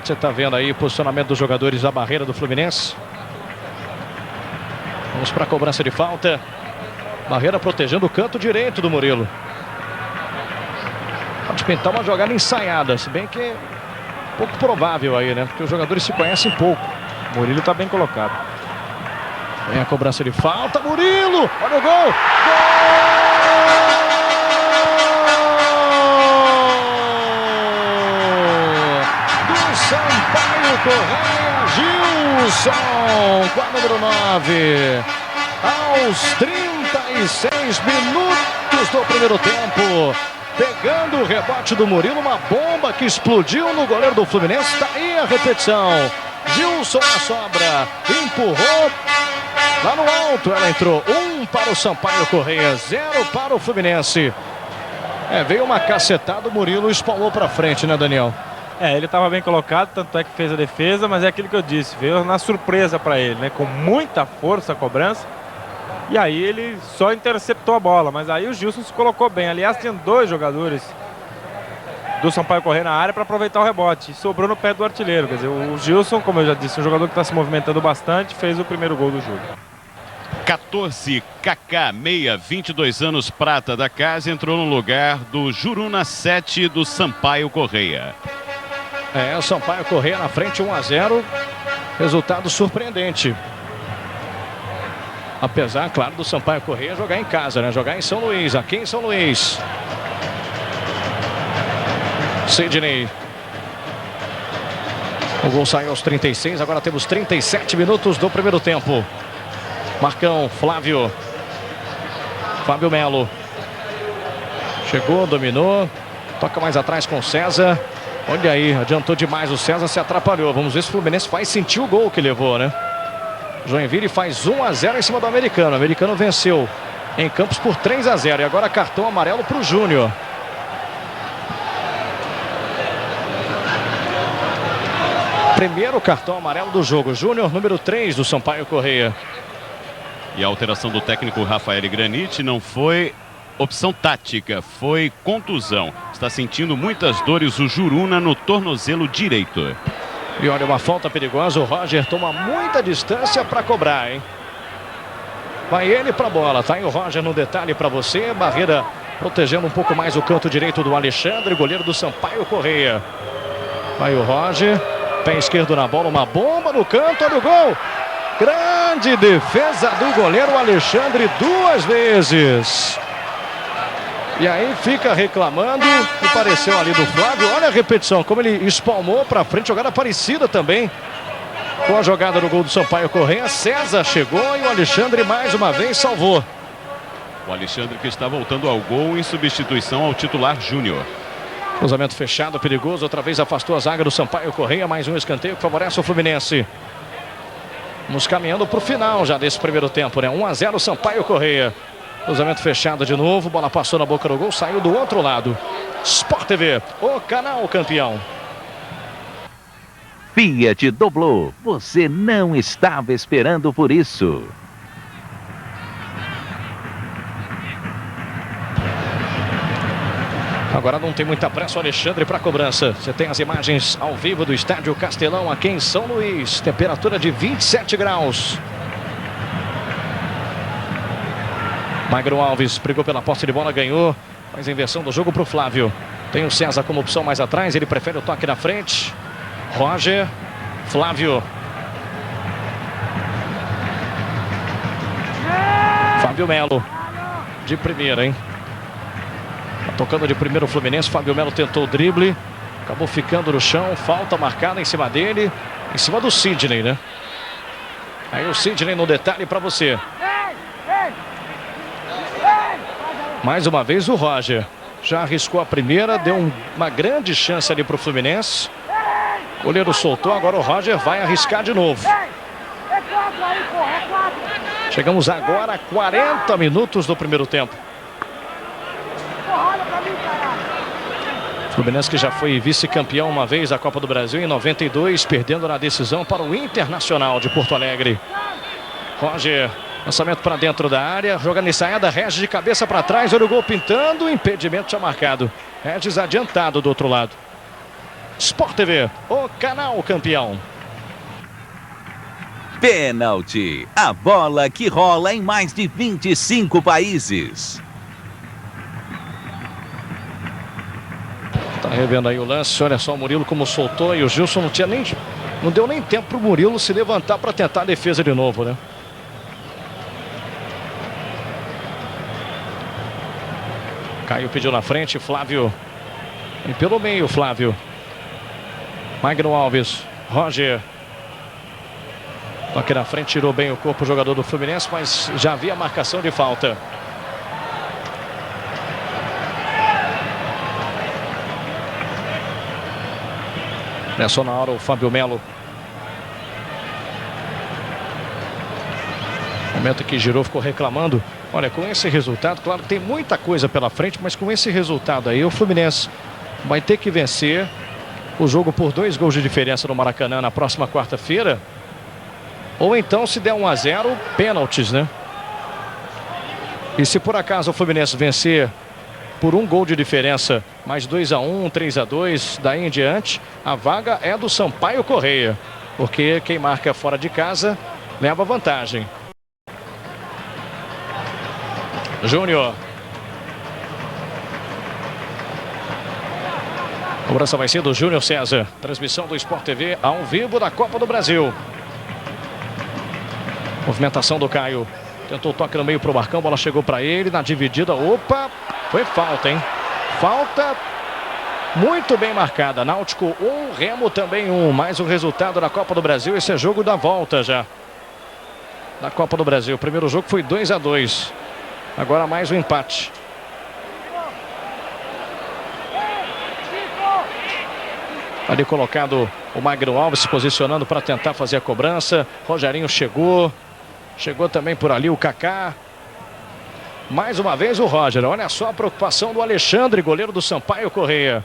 Speaker 2: Você está vendo aí o posicionamento dos jogadores da barreira do Fluminense. Vamos para a cobrança de falta. Barreira protegendo o canto direito do Murilo. Pode pintar uma jogada ensaiada, se bem que é pouco provável aí, né? Porque os jogadores se conhecem pouco.
Speaker 4: Murilo está bem colocado.
Speaker 2: Vem a cobrança de falta, Murilo! Olha o gol! Gol! Do Sampaio Corrêa, Gilson, com a número 9. Aos 36 minutos do primeiro tempo. Pegando o rebote do Murilo, uma bomba que explodiu no goleiro do Fluminense. Está aí a repetição. Gilson na sobra, empurrou lá no alto, ela entrou. 1 para o Sampaio Corrêa, 0 para o Fluminense. Veio uma cacetada, o Murilo espalhou para frente, né, Daniel?
Speaker 4: Ele estava bem colocado, tanto é que fez a defesa, mas é aquilo que eu disse, veio na surpresa para ele, né? Com muita força a cobrança. E aí ele só interceptou a bola, mas aí o Gilson se colocou bem. Aliás, tinha 2 jogadores do Sampaio Corrêa na área para aproveitar o rebote. E sobrou no pé do artilheiro. Quer dizer, o Gilson, como eu já disse, um jogador que está se movimentando bastante, fez o primeiro gol do jogo.
Speaker 1: 14, Kaká, meia, 22 anos, prata da casa, entrou no lugar do Juruna 7 do Sampaio Corrêa.
Speaker 2: O Sampaio Corrêa na frente, 1-0. Resultado surpreendente. Apesar, claro, do Sampaio Corrêa jogar em casa, né? Jogar em São Luís, aqui em São Luís. Sidney. O gol saiu aos 36, agora temos 37 minutos do primeiro tempo. Marcão, Flávio. Fábio Melo. Chegou, dominou. Toca mais atrás com o César. Olha aí, adiantou demais o César, se atrapalhou. Vamos ver se o Fluminense faz sentir o gol que levou, né? Joinville faz 1-0 em cima do Americano. O Americano venceu em Campos por 3-0. E agora cartão amarelo para o Júnior. Primeiro cartão amarelo do jogo. Júnior, número 3 do Sampaio Corrêa.
Speaker 1: E a alteração do técnico Rafael Granite não foi opção tática, foi contusão. Está sentindo muitas dores o Juruna no tornozelo direito.
Speaker 2: E olha, uma falta perigosa. O Roger toma muita distância para cobrar, hein? Vai ele para a bola. Tá aí o Roger no detalhe para você. Barreira protegendo um pouco mais o canto direito do Alexandre, goleiro do Sampaio Corrêa. Vai o Roger. Pé esquerdo na bola, uma bomba no canto. Olha o gol. Grande defesa do goleiro Alexandre 2 vezes. E aí fica reclamando, o pareceu ali do Flávio. Olha a repetição, como ele espalmou para frente, jogada parecida também com a jogada do gol do Sampaio Corrêa. César chegou e o Alexandre mais uma vez salvou.
Speaker 1: O Alexandre que está voltando ao gol em substituição ao titular Júnior.
Speaker 2: Cruzamento fechado, perigoso, outra vez afastou a zaga do Sampaio Corrêa. Mais um escanteio que favorece o Fluminense. Vamos caminhando para o final já desse primeiro tempo, né? 1-0 Sampaio Corrêa. Cruzamento fechado de novo, bola passou na boca do gol, saiu do outro lado. Sport TV, o canal campeão.
Speaker 5: Fiat Doblô, você não estava esperando por isso.
Speaker 2: Agora não tem muita pressa o Alexandre para a cobrança. Você tem as imagens ao vivo do estádio Castelão aqui em São Luís. Temperatura de 27 graus. Magro Alves brigou pela posse de bola, ganhou. Faz a inversão do jogo para o Flávio. Tem o César como opção mais atrás. Ele prefere o toque na frente. Roger. Flávio. Fábio Melo. De primeira, hein? Tocando de primeiro o Fluminense, Fábio Melo tentou o drible, acabou ficando no chão, falta marcada em cima dele, em cima do Sidney, né? Aí o Sidney no detalhe para você. Mais uma vez o Roger, já arriscou a primeira, deu uma grande chance ali para o Fluminense. O goleiro soltou, agora o Roger vai arriscar de novo. Chegamos agora a 40 minutos do primeiro tempo. Fluminense que já foi vice-campeão uma vez da Copa do Brasil em 92, perdendo na decisão para o Internacional de Porto Alegre. Roger, lançamento para dentro da área, jogando ensaiada, Regis de cabeça para trás, olha o gol pintando, impedimento já marcado. Regis adiantado do outro lado. Sport TV, o canal campeão.
Speaker 5: Pênalti, a bola que rola em mais de 25 países.
Speaker 2: Tá revendo aí o lance, olha só o Murilo como soltou e o Gilson não deu nem tempo pro Murilo se levantar para tentar a defesa de novo, né? Caio pediu na frente, Flávio. E pelo meio, Flávio. Magno Alves, Roger. Aqui na frente tirou bem o corpo o jogador do Fluminense, mas já havia marcação de falta. Nessa na hora o Fábio Melo. Momento que girou, ficou reclamando. Olha, com esse resultado, claro que tem muita coisa pela frente, mas com esse resultado aí, o Fluminense vai ter que vencer o jogo por 2 gols de diferença no Maracanã na próxima quarta-feira. Ou então, se der 1-0, pênaltis, né? E se por acaso o Fluminense vencer por 1 gol de diferença, mais 2-1, 3-2, daí em diante, a vaga é do Sampaio Correia, porque quem marca fora de casa leva vantagem. Júnior. A cobrança vai ser do Júnior César. Transmissão do Sport TV ao vivo da Copa do Brasil. Movimentação do Caio. Tentou o toque no meio para o Marcão, bola chegou para ele na dividida. Opa, foi falta, hein? Falta muito bem marcada. Náutico 1, Remo também 1. Mais um resultado da Copa do Brasil. Esse é jogo da volta já da Copa do Brasil. O primeiro jogo foi 2-2. Agora mais um empate. Ali colocado o Magno Alves se posicionando para tentar fazer a cobrança. Rogerinho chegou. Chegou também por ali o Kaká. Mais uma vez o Roger. Olha só a preocupação do Alexandre, goleiro do Sampaio Correia.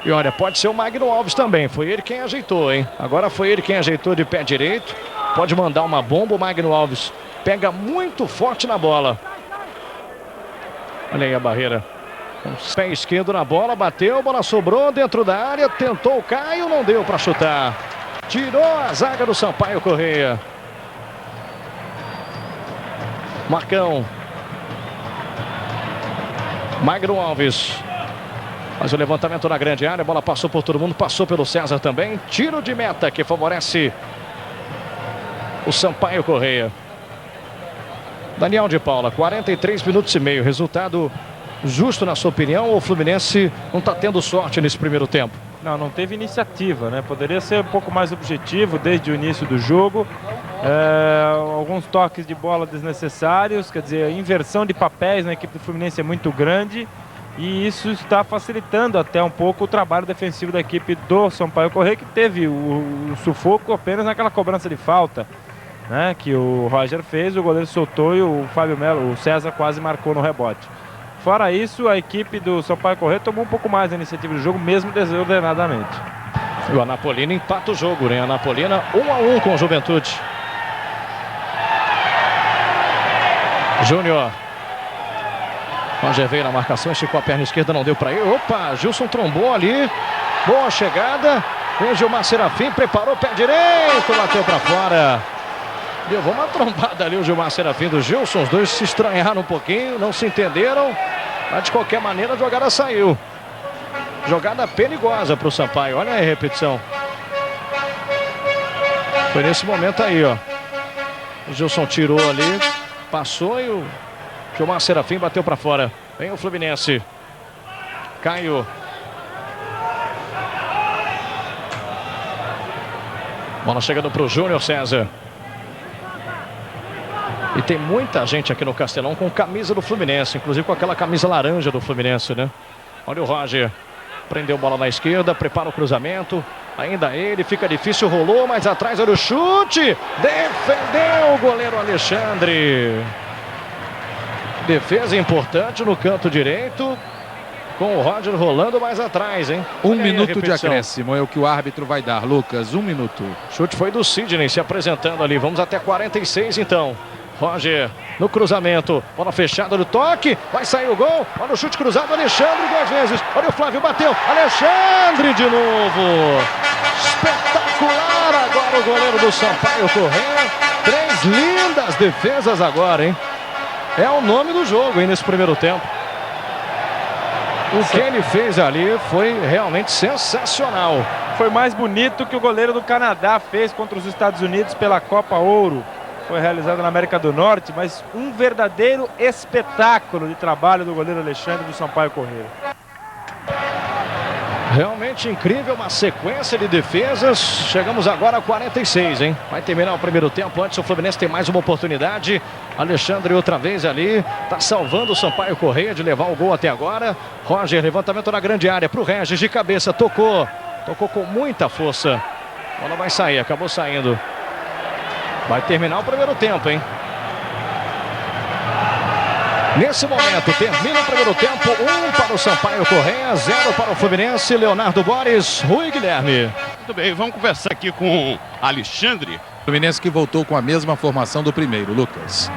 Speaker 2: E olha, pode ser o Magno Alves também. Foi ele quem ajeitou, hein? Agora foi ele quem ajeitou de pé direito. Pode mandar uma bomba. O Magno Alves pega muito forte na bola. Olha aí a barreira. Com o pé esquerdo na bola, bateu, bola sobrou dentro da área, tentou o Caio, não deu para chutar. Tirou a zaga do Sampaio Correia. Marcão. Magno Alves. Faz o levantamento na grande área, a bola passou por todo mundo, passou pelo César também. Tiro de meta que favorece o Sampaio Correia. Daniel de Paula, 43 minutos e meio. Resultado justo na sua opinião, ou o Fluminense não está tendo sorte nesse primeiro tempo?
Speaker 4: Não teve iniciativa, né? Poderia ser um pouco mais objetivo desde o início do jogo. Alguns toques de bola desnecessários, quer dizer, a inversão de papéis na equipe do Fluminense é muito grande. E isso está facilitando até um pouco o trabalho defensivo da equipe do Sampaio Correia, que teve o sufoco apenas naquela cobrança de falta, né, que o Roger fez, o goleiro soltou e o Fábio Melo, o César quase marcou no rebote. Fora isso, a equipe do Sampaio Correia tomou um pouco mais a iniciativa do jogo, mesmo desordenadamente.
Speaker 2: E o Anapolina empata o jogo, né? Anapolina 1-1 com o Juventude. Júnior. Roger veio na marcação, esticou a perna esquerda, não deu para ele. Opa, Gilson trombou ali. Boa chegada. Vem Gilmar Serafim, preparou o pé direito, bateu para fora. Levou uma trombada ali o Gilmar Serafim do Gilson. Os dois se estranharam um pouquinho, não se entenderam. Mas de qualquer maneira a jogada saiu. Jogada perigosa para o Sampaio. Olha aí a repetição. Foi nesse momento aí, ó. O Gilson tirou ali, passou e o Gilmar Serafim bateu para fora. Vem o Fluminense. Caio. Bola chegando para o Júnior César. E tem muita gente aqui no Castelão com camisa do Fluminense, inclusive com aquela camisa laranja do Fluminense, né? Olha o Roger. Prendeu bola na esquerda, prepara o cruzamento. Ainda ele, fica difícil, rolou, mas atrás olha o chute. Defendeu o goleiro Alexandre. Defesa importante no canto direito. Com o Roger rolando mais atrás, hein?
Speaker 3: Um minuto de acréscimo é o que o árbitro vai dar, Lucas. 1 minuto.
Speaker 2: O chute foi do Sidney se apresentando ali. Vamos até 46 então. Roger no cruzamento, bola fechada no toque, vai sair o gol, olha o chute cruzado, Alexandre 2 vezes, olha o Flávio, bateu, Alexandre de novo, espetacular agora o goleiro do Sampaio Corrêa, 3 lindas defesas agora, hein, é o nome do jogo, hein, nesse primeiro tempo. O que ele fez ali foi realmente sensacional.
Speaker 4: Foi mais bonito que o goleiro do Canadá fez contra os Estados Unidos pela Copa Ouro. Foi realizado na América do Norte, mas um verdadeiro espetáculo de trabalho do goleiro Alexandre do Sampaio Corrêa.
Speaker 2: Realmente incrível, uma sequência de defesas. Chegamos agora a 46, hein? Vai terminar o primeiro tempo. Antes o Fluminense tem mais uma oportunidade. Alexandre outra vez ali. Tá salvando o Sampaio Corrêa de levar o gol até agora. Roger, levantamento na grande área pro Regis de cabeça. Tocou. Tocou com muita força. A bola vai sair, acabou saindo. Vai terminar o primeiro tempo, hein? Nesse momento, termina o primeiro tempo. 1 para o Sampaio Corrêa, 0 para o Fluminense. Leonardo Boris, Rui Guilherme.
Speaker 1: Muito bem, vamos conversar aqui com Alexandre.
Speaker 3: Fluminense que voltou com a mesma formação do primeiro, Lucas.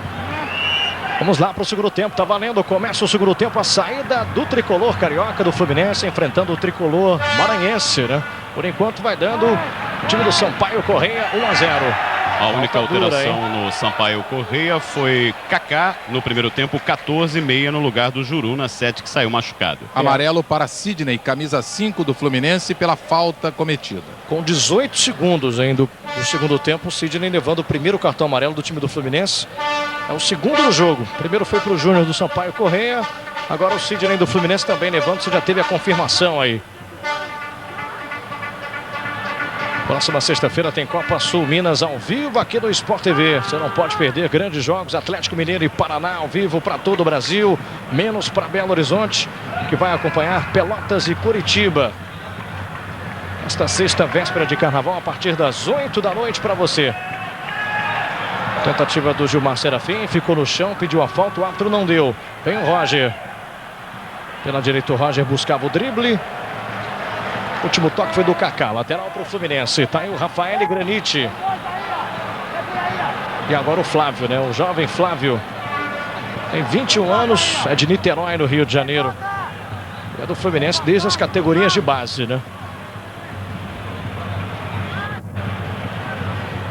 Speaker 2: Vamos lá para o segundo tempo, tá valendo. Começa o segundo tempo, a saída do tricolor carioca do Fluminense, enfrentando o tricolor maranhense, né? Por enquanto vai dando o time do Sampaio Corrêa 1-0.
Speaker 1: A única alteração no Sampaio Corrêa foi Kaká no primeiro tempo, 14,6 no lugar do Juruna, 7 que saiu machucado.
Speaker 3: Amarelo para Sidney, camisa 5 do Fluminense pela falta cometida.
Speaker 2: Com 18 segundos ainda do segundo tempo, o Sidney levando o primeiro cartão amarelo do time do Fluminense. É o segundo do jogo. Primeiro foi para o Júnior do Sampaio Corrêa. Agora o Sidney do Fluminense também levando, você já teve a confirmação aí. Próxima sexta-feira tem Copa Sul Minas ao vivo aqui no Sport TV. Você não pode perder grandes jogos. Atlético Mineiro e Paraná ao vivo para todo o Brasil. Menos para Belo Horizonte, que vai acompanhar Pelotas e Curitiba. Esta sexta, véspera de carnaval, a partir das 8 da noite para você. Tentativa do Gilmar Serafim, ficou no chão, pediu a falta, o árbitro não deu. Vem o Roger. Pela direita o Roger buscava o drible. O último toque foi do Kaká, lateral para o Fluminense. Tá aí o Rafael Granite. E agora o Flávio, né? O jovem Flávio. Tem 21 anos, é de Niterói, no Rio de Janeiro. É do Fluminense desde as categorias de base, né?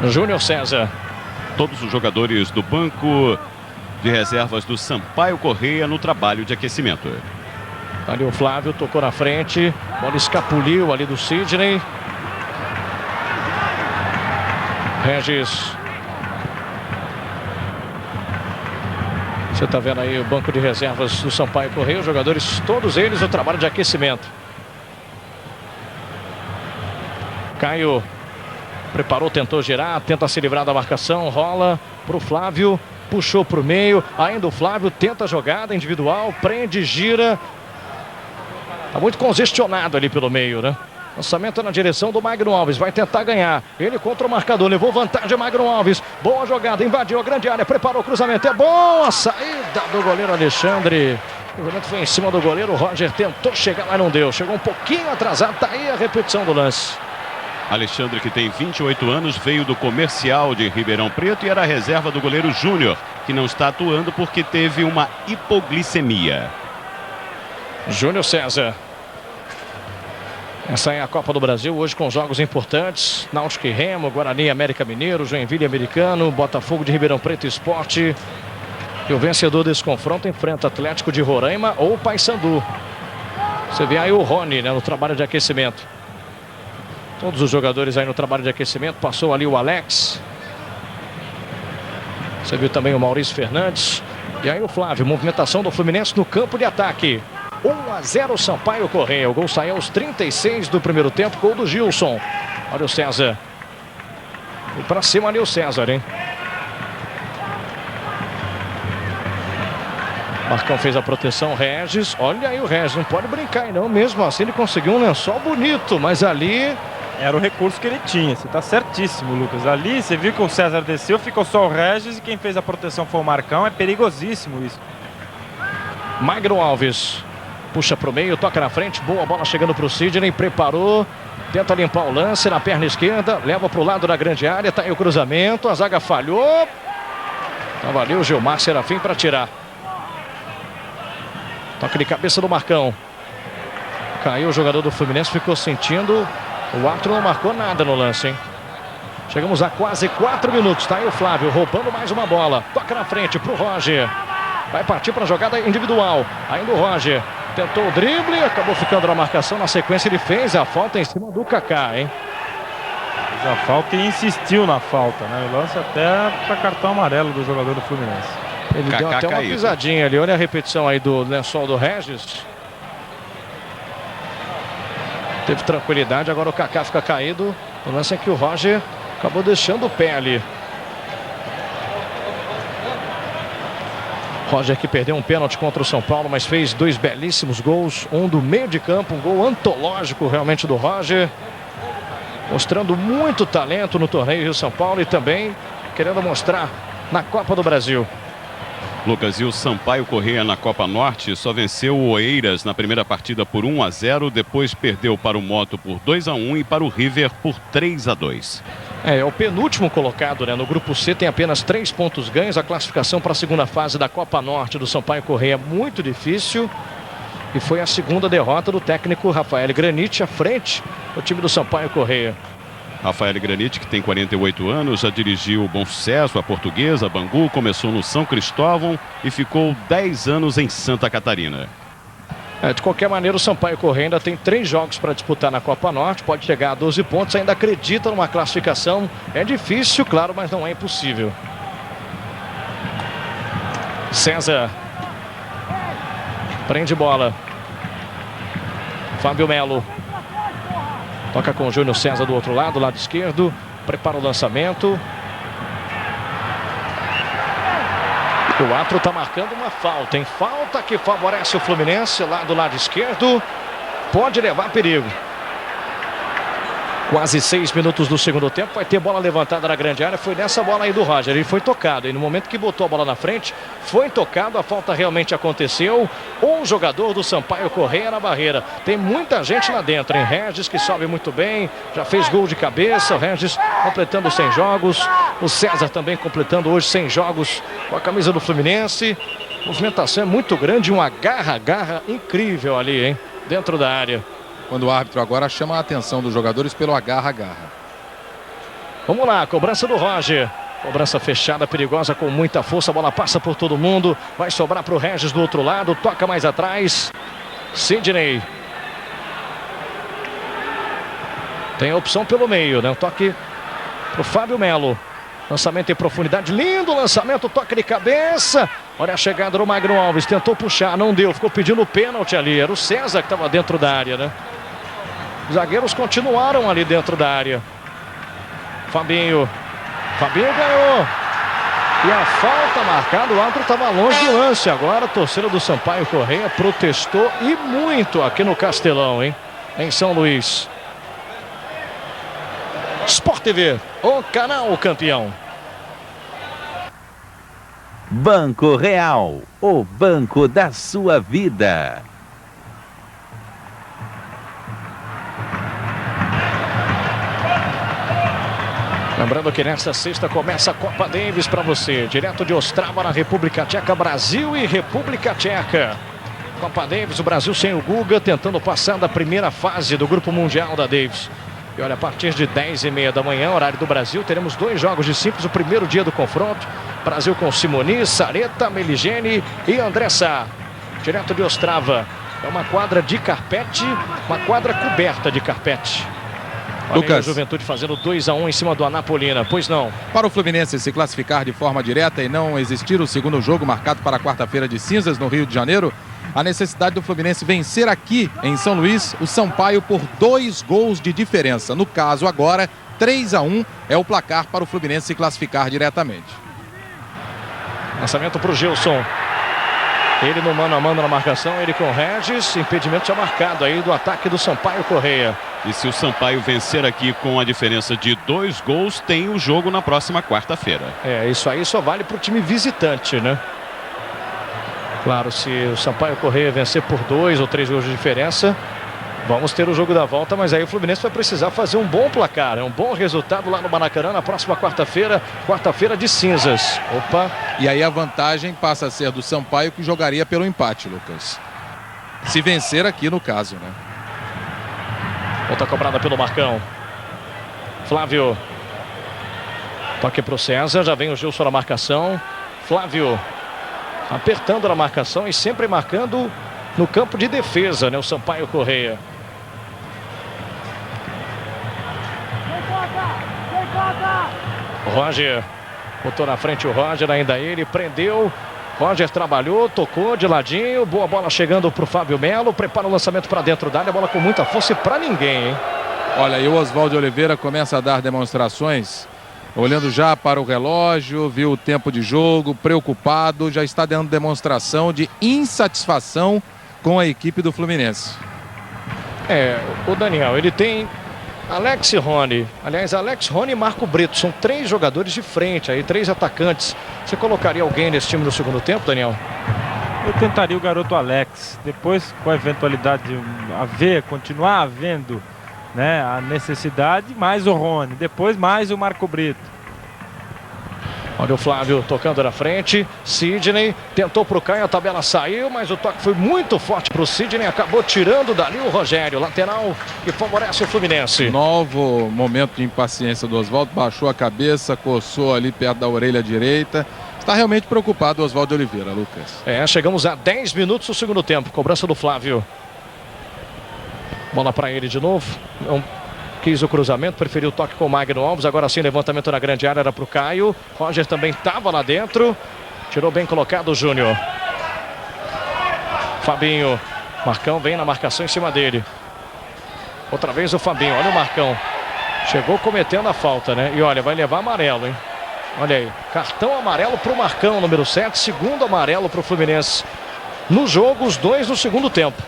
Speaker 2: Júnior César.
Speaker 1: Todos os jogadores do banco de reservas do Sampaio Corrêa no trabalho de aquecimento.
Speaker 2: Ali o Flávio tocou na frente. Bola escapuliu ali do Sidney. Regis. Você está vendo aí o banco de reservas do Sampaio Corrêa. Os jogadores, todos eles, no trabalho de aquecimento. Caio preparou, tentou girar, tenta se livrar da marcação. Rola para o Flávio. Puxou para o meio. Ainda o Flávio tenta a jogada individual. Prende, gira. Está muito congestionado ali pelo meio, né? Lançamento na direção do Magno Alves. Vai tentar ganhar. Ele contra o marcador. Levou vantagem Magno Alves. Boa jogada. Invadiu a grande área. Preparou o cruzamento. É bom a saída do goleiro Alexandre. O cruzamento foi em cima do goleiro. O Roger tentou chegar, mas não deu. Chegou um pouquinho atrasado. Está aí a repetição do lance.
Speaker 1: Alexandre, que tem 28 anos, veio do Comercial de Ribeirão Preto e era a reserva do goleiro Júnior, que não está atuando porque teve uma hipoglicemia.
Speaker 2: Júnior César. Essa é a Copa do Brasil, hoje com jogos importantes. Náutico e Remo, Guarani, América Mineiro, Joinville Americano, Botafogo de Ribeirão Preto Esporte. E o vencedor desse confronto enfrenta Atlético de Roraima ou Paysandu. Você vê aí o Rony, né, no trabalho de aquecimento. Todos os jogadores aí no trabalho de aquecimento. Passou ali o Alex. Você viu também o Maurício Fernandes. E aí o Flávio, movimentação do Fluminense no campo de ataque. 1-0 Sampaio Corrêa. O gol saiu aos 36 do primeiro tempo. Gol do Gilson. Olha o César. E pra cima ali o César, hein? Marcão fez a proteção, Regis. Olha aí o Regis, não pode brincar aí não. Mesmo assim ele conseguiu um lençol bonito, mas ali...
Speaker 4: Era o recurso que ele tinha, você está certíssimo, Lucas. Ali você viu que o César desceu, ficou só o Regis e quem fez a proteção foi o Marcão. É perigosíssimo isso.
Speaker 2: Magno Alves puxa para o meio, toca na frente, boa bola chegando para o Sidney, preparou, tenta limpar o lance na perna esquerda, leva para o lado da grande área, tá aí o cruzamento, a zaga falhou. Tava ali o Gilmar Serafim para tirar. Toque de cabeça do Marcão. Caiu o jogador do Fluminense, ficou sentindo. O árbitro não marcou nada no lance, hein? Chegamos a quase 4 minutos. Tá aí o Flávio roubando mais uma bola. Toca na frente pro Roger. Vai partir para a jogada individual. Ainda o Roger. Tentou o drible, acabou ficando na marcação. Na sequência ele fez a falta em cima do Kaká, hein?
Speaker 4: Fez a falta e insistiu na falta, né? O lance até para cartão amarelo do jogador do Fluminense.
Speaker 2: Ele deu até uma pisadinha ali. Olha a repetição aí do lençol do Regis. Teve tranquilidade, agora o Kaká fica caído. O lance é que o Roger acabou deixando o pé ali. Roger que perdeu um pênalti contra o São Paulo, mas fez 2 belíssimos gols. Um do meio de campo, um gol antológico realmente do Roger. Mostrando muito talento no torneio Rio São Paulo e também querendo mostrar na Copa do Brasil.
Speaker 1: Lucas, e o Sampaio Corrêa na Copa Norte só venceu o Oeiras na primeira partida por 1-0, depois perdeu para o Moto por 2-1 e para o River por 3-2.
Speaker 2: É o penúltimo colocado, né? No grupo C tem apenas 3 pontos ganhos. A classificação para a segunda fase da Copa Norte do Sampaio Corrêa é muito difícil. E foi a segunda derrota do técnico Rafael Granite à frente do time do Sampaio Corrêa.
Speaker 1: Rafael Granite, que tem 48 anos, já dirigiu o Bom Sucesso, a Portuguesa, Bangu, começou no São Cristóvão e ficou 10 anos em Santa Catarina.
Speaker 2: De qualquer maneira, o Sampaio Corrêa ainda tem 3 jogos para disputar na Copa Norte, pode chegar a 12 pontos, ainda acredita numa classificação. É difícil, claro, mas não é impossível. César. Prende bola. Fábio Melo. Toca com o Júnior César do outro lado, lado esquerdo. Prepara o lançamento. O árbitro está marcando uma falta, hein? Falta que favorece o Fluminense lá do lado esquerdo. Pode levar perigo. Quase 6 minutos do segundo tempo. Vai ter bola levantada na grande área. Foi nessa bola aí do Roger. Ele foi tocado. E no momento que botou a bola na frente, foi tocado. A falta realmente aconteceu. Um jogador do Sampaio Corrêa na barreira. Tem muita gente lá dentro, hein? Regis que sobe muito bem. Já fez gol de cabeça. O Regis completando 100 jogos. O César também completando hoje 100 jogos com a camisa do Fluminense. A movimentação é muito grande. Um agarra-garra incrível ali, hein? Dentro da área.
Speaker 3: Quando o árbitro agora chama a atenção dos jogadores pelo agarra-agarra.
Speaker 2: Vamos lá, cobrança do Roger. Cobrança fechada, perigosa, com muita força. A bola passa por todo mundo. Vai sobrar para o Regis do outro lado. Toca mais atrás. Sidney. Tem a opção pelo meio, né? Um toque para o Fábio Melo. Lançamento em profundidade. Lindo lançamento. Toque de cabeça. Olha a chegada do Magno Alves. Tentou puxar, não deu. Ficou pedindo o pênalti ali. Era o César que estava dentro da área, né? Os zagueiros continuaram ali dentro da área. Fabinho. Fabinho ganhou. E a falta marcada. O árbitro estava longe do lance. Agora a torcida do Sampaio Corrêa protestou e muito aqui no Castelão, hein? Em São Luís. Sport TV, o canal campeão.
Speaker 5: Banco Real, o banco da sua vida.
Speaker 2: Lembrando que nesta sexta começa a Copa Davis para você, direto de Ostrava, na República Tcheca, Brasil e República Tcheca. Copa Davis, o Brasil sem o Guga, tentando passar da primeira fase do Grupo Mundial da Davis. E olha, a partir de 10h30 da manhã, horário do Brasil, teremos 2 jogos de simples, o primeiro dia do confronto. Brasil com Simoni, Sareta, Meligeni e Andressa. Direto de Ostrava. É uma quadra de carpete, uma quadra coberta de carpete. Olha
Speaker 3: Lucas.
Speaker 2: aí a Juventude fazendo 2-1 em cima do Anapolina, pois não.
Speaker 3: Para o Fluminense se classificar de forma direta e não existir o segundo jogo marcado para quarta-feira de cinzas no Rio de Janeiro, a necessidade do Fluminense vencer aqui em São Luís o Sampaio por 2 gols de diferença. No caso agora, 3-1 é o placar para o Fluminense se classificar diretamente.
Speaker 2: Lançamento para o Gilson. Ele no mano a mano na marcação, ele com o Regis. Impedimento já marcado aí do ataque do Sampaio Correia.
Speaker 1: E se o Sampaio vencer aqui com a diferença de 2 gols, tem o jogo na próxima quarta-feira.
Speaker 2: É, isso aí só vale para o time visitante, né? Claro, se o Sampaio Correia vencer por 2 ou 3 gols de diferença, vamos ter o jogo da volta, mas aí o Fluminense vai precisar fazer um bom placar, um bom resultado lá no Maracanã na próxima quarta-feira, quarta-feira de cinzas. Opa!
Speaker 3: E aí a vantagem passa a ser do Sampaio, que jogaria pelo empate, Lucas. Se vencer aqui no caso, né?
Speaker 2: Outra cobrada pelo Marcão. Flávio. Toque para o César, já vem o Gilson na marcação. Flávio apertando na marcação e sempre marcando no campo de defesa, né? O Sampaio Correia. Roger. Botou na frente o Roger, ainda ele, prendeu. Roger trabalhou, tocou de ladinho. Boa bola chegando para o Fábio Melo. Prepara o lançamento para dentro da área. Bola com muita força e para ninguém, hein?
Speaker 3: Olha, e o Oswaldo Oliveira começa a dar demonstrações, olhando já para o relógio, viu o tempo de jogo, preocupado, já está dando demonstração de insatisfação com a equipe do Fluminense.
Speaker 2: É, o Daniel, ele tem Alex Rony. Aliás, Alex Rony e Marco Brito. São 3 jogadores de frente aí, 3 atacantes. Você colocaria alguém nesse time no segundo tempo, Daniel?
Speaker 4: Eu tentaria o garoto Alex. Depois, com a eventualidade de continuar havendo, né, a necessidade, mais o Rony. Depois, mais o Marco Brito.
Speaker 2: Olha o Flávio tocando na frente. Sidney tentou para o Caio, a tabela saiu, mas o toque foi muito forte para o Sidney. Acabou tirando dali o Rogério, lateral que favorece o Fluminense.
Speaker 3: Novo momento de impaciência do Oswaldo, baixou a cabeça, coçou ali perto da orelha direita. Está realmente preocupado o Oswaldo Oliveira, Lucas.
Speaker 2: É, chegamos a 10 minutos do segundo tempo. Cobrança do Flávio. Bola para ele de novo. Não quis o cruzamento, preferiu o toque com o Magno Alves. Agora sim, levantamento na grande área era para o Caio. Roger também estava lá dentro. Tirou bem colocado o Júnior. Fabinho. Marcão vem na marcação em cima dele. Outra vez o Fabinho. Olha o Marcão. Chegou cometendo a falta, né? E olha, vai levar amarelo, hein? Olha aí. Cartão amarelo para o Marcão, número 7. Segundo amarelo para o Fluminense. No jogo, os 2 no segundo tempo.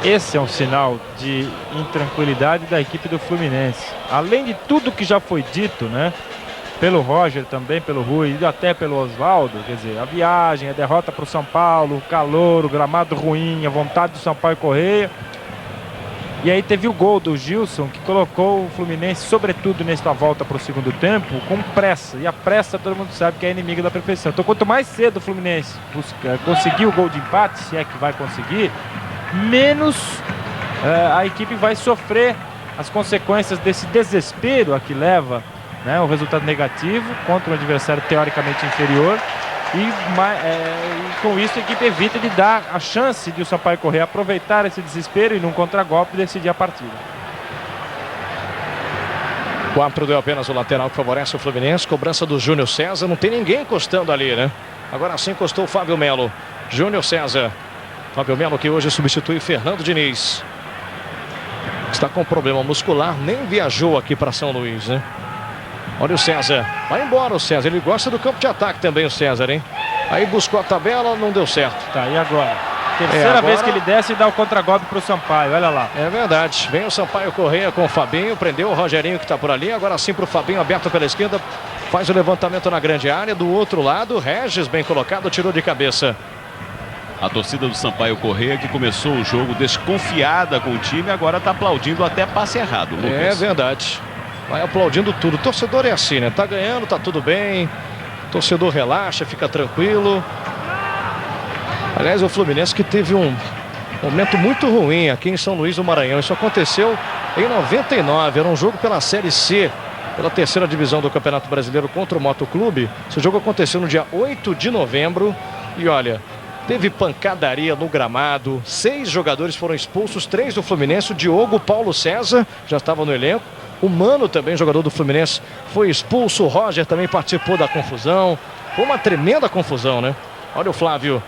Speaker 4: Esse é um sinal de intranquilidade da equipe do Fluminense. Além de tudo que já foi dito, né? Pelo Roger também, pelo Rui e até pelo Oswaldo. Quer dizer, a viagem, a derrota para o São Paulo, o calor, o gramado ruim, a vontade do Sampaio Correia. E aí teve o gol do Gilson, que colocou o Fluminense, sobretudo nesta volta para o segundo tempo, com pressa. E a pressa todo mundo sabe que é inimiga da perfeição. Então quanto mais cedo o Fluminense conseguir o gol de empate, se é que vai conseguir, menos a equipe vai sofrer as consequências desse desespero a que leva, né, o resultado negativo contra um adversário teoricamente inferior e com isso a equipe evita de dar a chance de o Sampaio Correia aproveitar esse desespero e num contragolpe decidir a partida.
Speaker 2: 4 deu apenas o lateral que favorece o Fluminense. Cobrança do Júnior César, não tem ninguém encostando ali, né? Agora sim encostou o Fábio Melo. Júnior César. Fábio Melo que hoje substitui Fernando Diniz. Está com problema muscular, nem viajou aqui para São Luís, né? Olha o César. Vai embora o César. Ele gosta do campo de ataque também, o César, hein? Aí buscou a tabela, não deu certo.
Speaker 4: Tá, e agora? Terceira vez que ele desce e dá o contragolpe para o Sampaio, olha lá.
Speaker 2: É verdade. Vem o Sampaio Correia com o Fabinho, prendeu o Rogerinho que está por ali. Agora sim para o Fabinho, aberto pela esquerda. Faz o levantamento na grande área. Do outro lado, Regis, bem colocado, tirou de cabeça.
Speaker 1: A torcida do Sampaio Correia, que começou o jogo desconfiada com o time, agora está aplaudindo até passe errado, Lucas.
Speaker 2: É verdade. Vai aplaudindo tudo. O torcedor é assim, né? Tá ganhando, tá tudo bem. O torcedor relaxa, fica tranquilo. Aliás, o Fluminense que teve um momento muito ruim aqui em São Luís do Maranhão. Isso aconteceu em 99. Era um jogo pela Série C, pela terceira divisão do Campeonato Brasileiro contra o Motoclube. Esse jogo aconteceu no dia 8 de novembro. E olha, teve pancadaria no gramado. 6 jogadores foram expulsos, 3 do Fluminense. O Diogo Paulo César já estava no elenco. O Mano, também jogador do Fluminense, foi expulso. O Roger também participou da confusão. Foi uma tremenda confusão, né? Olha o Flávio.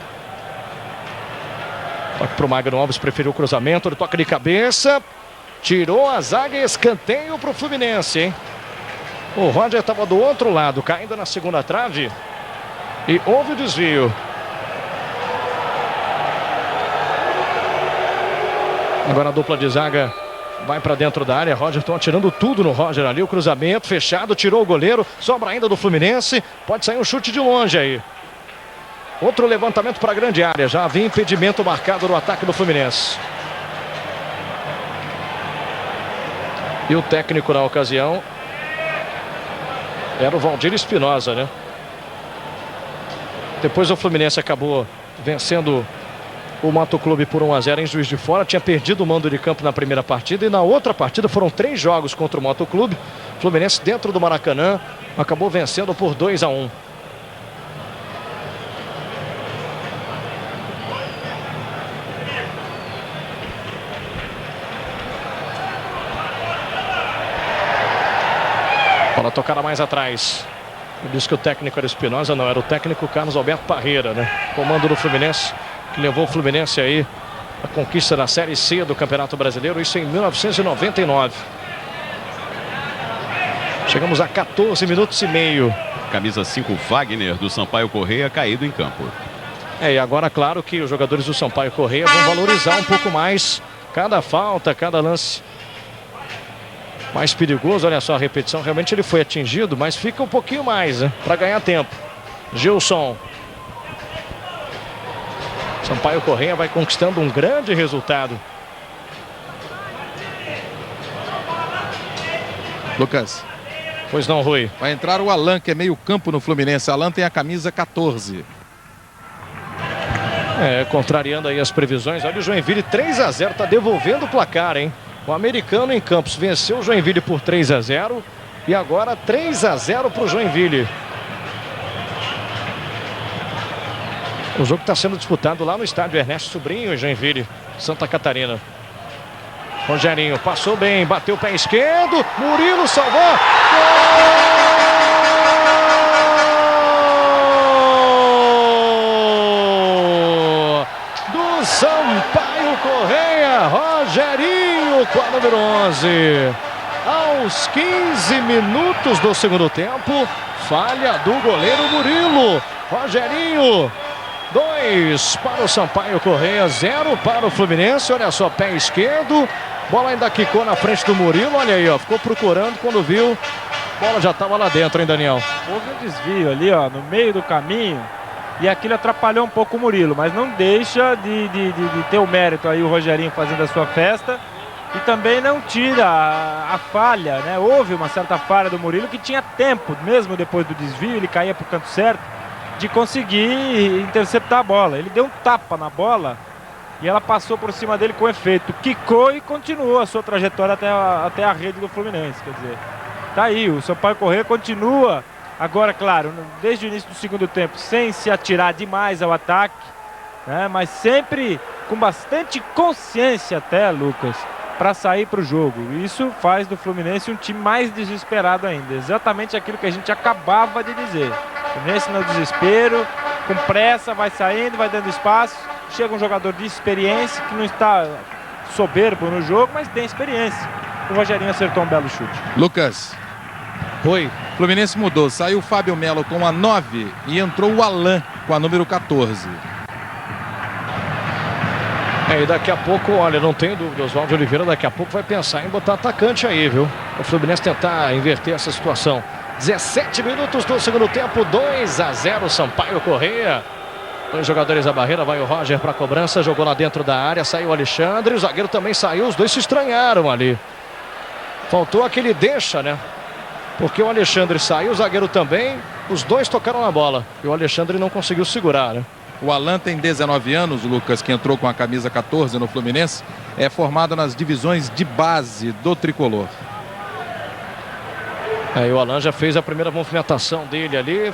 Speaker 2: Toque para o Magno Alves, preferiu o cruzamento. Ele toca de cabeça. Tirou a zaga e escanteio para o Fluminense, hein? O Roger estava do outro lado, caindo na segunda trave. E houve o desvio. Agora a dupla de zaga vai para dentro da área. Roger estão atirando tudo no Roger ali. O cruzamento fechado, tirou o goleiro. Sobra ainda do Fluminense. Pode sair um chute de longe aí. Outro levantamento para a grande área. Já havia impedimento marcado no ataque do Fluminense. E o técnico na ocasião era o Valdir Espinosa, né? Depois o Fluminense acabou vencendo o Motoclube por 1-0 em Juiz de Fora. Tinha perdido o mando de campo na primeira partida. E na outra partida foram 3 jogos contra o Motoclube. O Fluminense dentro do Maracanã acabou vencendo por 2-1. Bola tocada mais atrás. Eu disse que o técnico era Espinosa, não, era o técnico Carlos Alberto Parreira, né? Comando do Fluminense, que levou o Fluminense aí à conquista da Série C do Campeonato Brasileiro, isso em 1999. Chegamos a 14 minutos e meio.
Speaker 1: Camisa 5, Wagner, do Sampaio Corrêa, caído em campo.
Speaker 2: E agora, claro que os jogadores do Sampaio Corrêa vão valorizar um pouco mais cada falta, cada lance mais perigoso. Olha só a repetição, realmente ele foi atingido, mas fica um pouquinho mais, né, para ganhar tempo. Gilson. Sampaio Corrêa vai conquistando um grande resultado.
Speaker 3: Lucas.
Speaker 2: Pois não, Rui.
Speaker 3: Vai entrar o Alan, que é meio campo no Fluminense. Alan tem a camisa 14.
Speaker 2: Contrariando aí as previsões. Olha o Joinville, 3-0, tá devolvendo o placar, hein? O americano em Campos venceu o Joinville por 3-0 e agora 3-0 para o Joinville. O jogo está sendo disputado lá no estádio Ernesto Sobrinho, em Joinville, Santa Catarina. Rogerinho passou bem, bateu o pé esquerdo, Murilo salvou. Gol do Sampaio Corrêa, Rogerinho com a número 11. Aos 15 minutos do segundo tempo, falha do goleiro Murilo. Rogerinho, 2 para o Sampaio Corrêa, 0 para o Fluminense. Olha só, pé esquerdo, bola ainda quicou na frente do Murilo. Olha aí, ó, ficou procurando, quando viu, a bola já estava lá dentro, hein, Daniel?
Speaker 4: Houve um desvio ali, ó, no meio do caminho. E aquilo atrapalhou um pouco o Murilo, mas não deixa de ter o mérito aí o Rogerinho fazendo a sua festa. E também não tira a falha, né? Houve uma certa falha do Murilo que tinha tempo, mesmo depois do desvio, ele caía para o canto certo, de conseguir interceptar a bola. Ele deu um tapa na bola e ela passou por cima dele com efeito. Quicou e continuou a sua trajetória até a rede do Fluminense. Quer dizer, tá aí, o Sampaio Corrêa continua. Agora, claro, desde o início do segundo tempo, sem se atirar demais ao ataque, né, mas sempre com bastante consciência até, Lucas, para sair para o jogo. Isso faz do Fluminense um time mais desesperado ainda. Exatamente aquilo que a gente acabava de dizer. O Fluminense no desespero, com pressa, vai saindo, vai dando espaço. Chega um jogador de experiência, que não está soberbo no jogo, mas tem experiência. O Rogerinho acertou um belo chute.
Speaker 3: Lucas.
Speaker 2: Oi.
Speaker 3: Fluminense mudou, saiu o Fábio Melo com a 9 e entrou o Alan com a número 14.
Speaker 2: E daqui a pouco, olha, não tenho dúvida, Oswaldo Oliveira daqui a pouco vai pensar em botar atacante aí, viu? O Fluminense tentar inverter essa situação. 17 minutos do segundo tempo, 2-0 Sampaio Corrêa. 2 jogadores à barreira, vai o Roger para a cobrança, jogou lá dentro da área, saiu o Alexandre, o zagueiro também saiu, os dois se estranharam ali. Faltou aquele deixa, né? Porque o Alexandre saiu, o zagueiro também, os dois tocaram na bola e o Alexandre não conseguiu segurar, né?
Speaker 3: O Alan tem 19 anos, Lucas, que entrou com a camisa 14 no Fluminense. É formado nas divisões de base do tricolor.
Speaker 2: Aí o Alan já fez a primeira movimentação dele ali.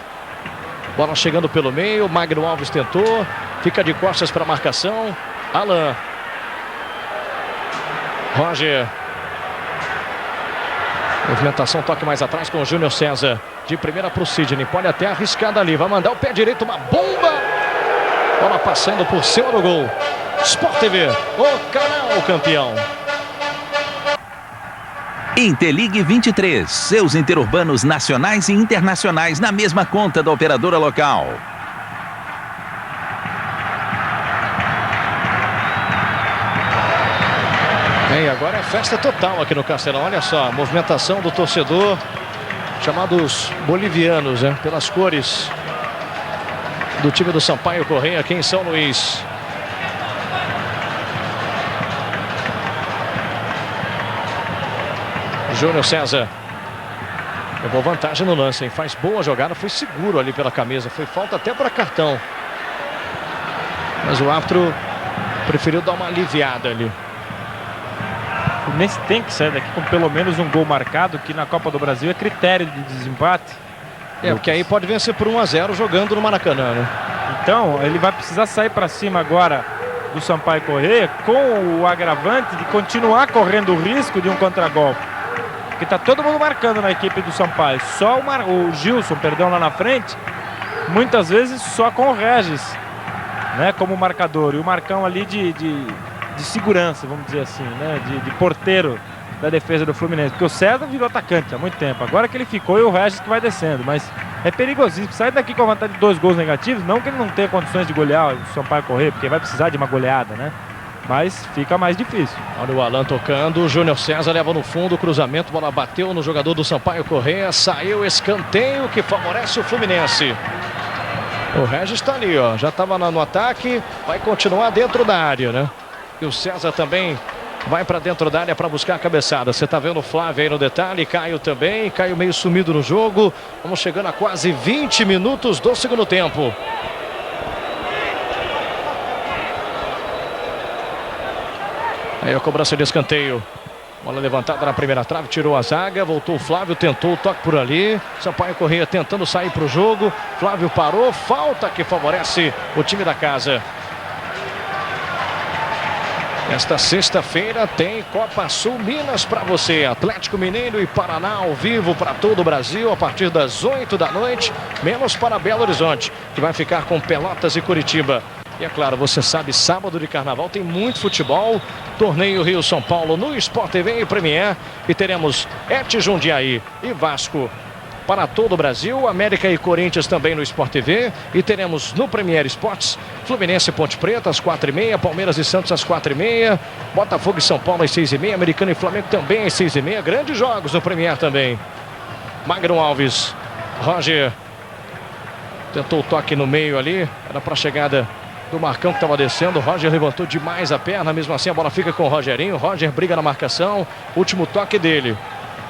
Speaker 2: Bola chegando pelo meio. Magno Alves tentou. Fica de costas para a marcação. Alan. Roger. Movimentação, toque mais atrás com o Júnior César. De primeira para o Sidney. Pode até arriscar dali. Vai mandar o pé direito. Uma bomba. Bola passando por cima do gol. Sport TV, o canal campeão.
Speaker 5: Interligue 23. Seus interurbanos nacionais e internacionais na mesma conta da operadora local.
Speaker 2: E agora é festa total aqui no Castelão. Olha só, a movimentação do torcedor, chamados bolivianos, né? Pelas cores do time do Sampaio Corrêa aqui em São Luís. Júnior César. Levou vantagem no lance, hein? Faz boa jogada, foi seguro ali pela camisa. Foi falta até para cartão. Mas o árbitro preferiu dar uma aliviada ali.
Speaker 4: O Fluminense tem que sair daqui com pelo menos um gol marcado, que na Copa do Brasil é critério de desempate.
Speaker 2: Porque aí pode vencer por 1-0 jogando no Maracanã, né?
Speaker 4: Então, ele vai precisar sair para cima agora do Sampaio Corrêa com o agravante de continuar correndo o risco de um contragolpe. Porque tá todo mundo marcando na equipe do Sampaio. Só o Gilson perdeu lá na frente, muitas vezes só com o Regis, né, como marcador. E o Marcão ali de segurança, vamos dizer assim, né, de porteiro da defesa do Fluminense. Porque o César virou atacante há muito tempo. Agora que ele ficou e o Regis que vai descendo. Mas é perigosíssimo. Sai daqui com a vantagem de 2 gols negativos. Não que ele não tenha condições de golear o Sampaio Corrêa, porque vai precisar de uma goleada, né? Mas fica mais difícil.
Speaker 2: Olha o Alan tocando, o Júnior César leva no fundo o cruzamento, bola bateu no jogador do Sampaio Corrêa, saiu escanteio que favorece o Fluminense. O Regis está ali, ó, já estava no ataque, vai continuar dentro da área, né? E o César também vai para dentro da área para buscar a cabeçada. Você está vendo o Flávio aí no detalhe, Caio também, Caio meio sumido no jogo. Vamos chegando a quase 20 minutos do segundo tempo. Aí a cobrança de escanteio. Bola levantada na primeira trave, tirou a zaga, voltou o Flávio, tentou o toque por ali. Sampaio Corrêa tentando sair para o jogo. Flávio parou, falta que favorece o time da casa. Esta sexta-feira tem Copa Sul Minas para você. Atlético Mineiro e Paraná ao vivo para todo o Brasil a partir das 8 da noite, menos para Belo Horizonte, que vai ficar com Pelotas e Curitiba. E é claro, você sabe, sábado de carnaval tem muito futebol. Torneio Rio-São Paulo no Sport TV e Premier. E teremos Et Jundiaí e Vasco para todo o Brasil. América e Corinthians também no Sport TV. E teremos no Premier Esportes Fluminense e Ponte Preta às 4h30. Palmeiras e Santos às 4h30. Botafogo e São Paulo às 6h30. Americano e Flamengo também às 6h30. Grandes jogos no Premier também. Magno Alves. Roger. Tentou o toque no meio ali. Era para a chegada do Marcão que estava descendo. O Roger levantou demais a perna, mesmo assim a bola fica com o Rogerinho. O Roger briga na marcação, último toque dele,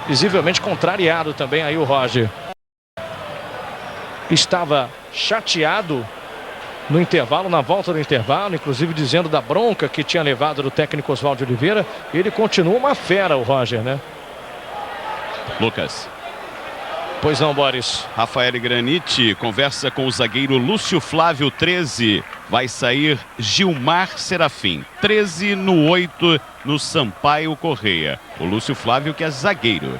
Speaker 2: visivelmente contrariado também aí o Roger. Estava chateado no intervalo, na volta do intervalo, inclusive dizendo da bronca que tinha levado do técnico Oswaldo Oliveira. Ele continua uma fera, o Roger, né?
Speaker 1: Lucas.
Speaker 2: Pois não, Boris.
Speaker 1: Rafael Granite conversa com o zagueiro Lúcio Flávio, 13. Vai sair Gilmar Serafim, 13 no 8 no Sampaio Corrêa. O Lúcio Flávio que é zagueiro.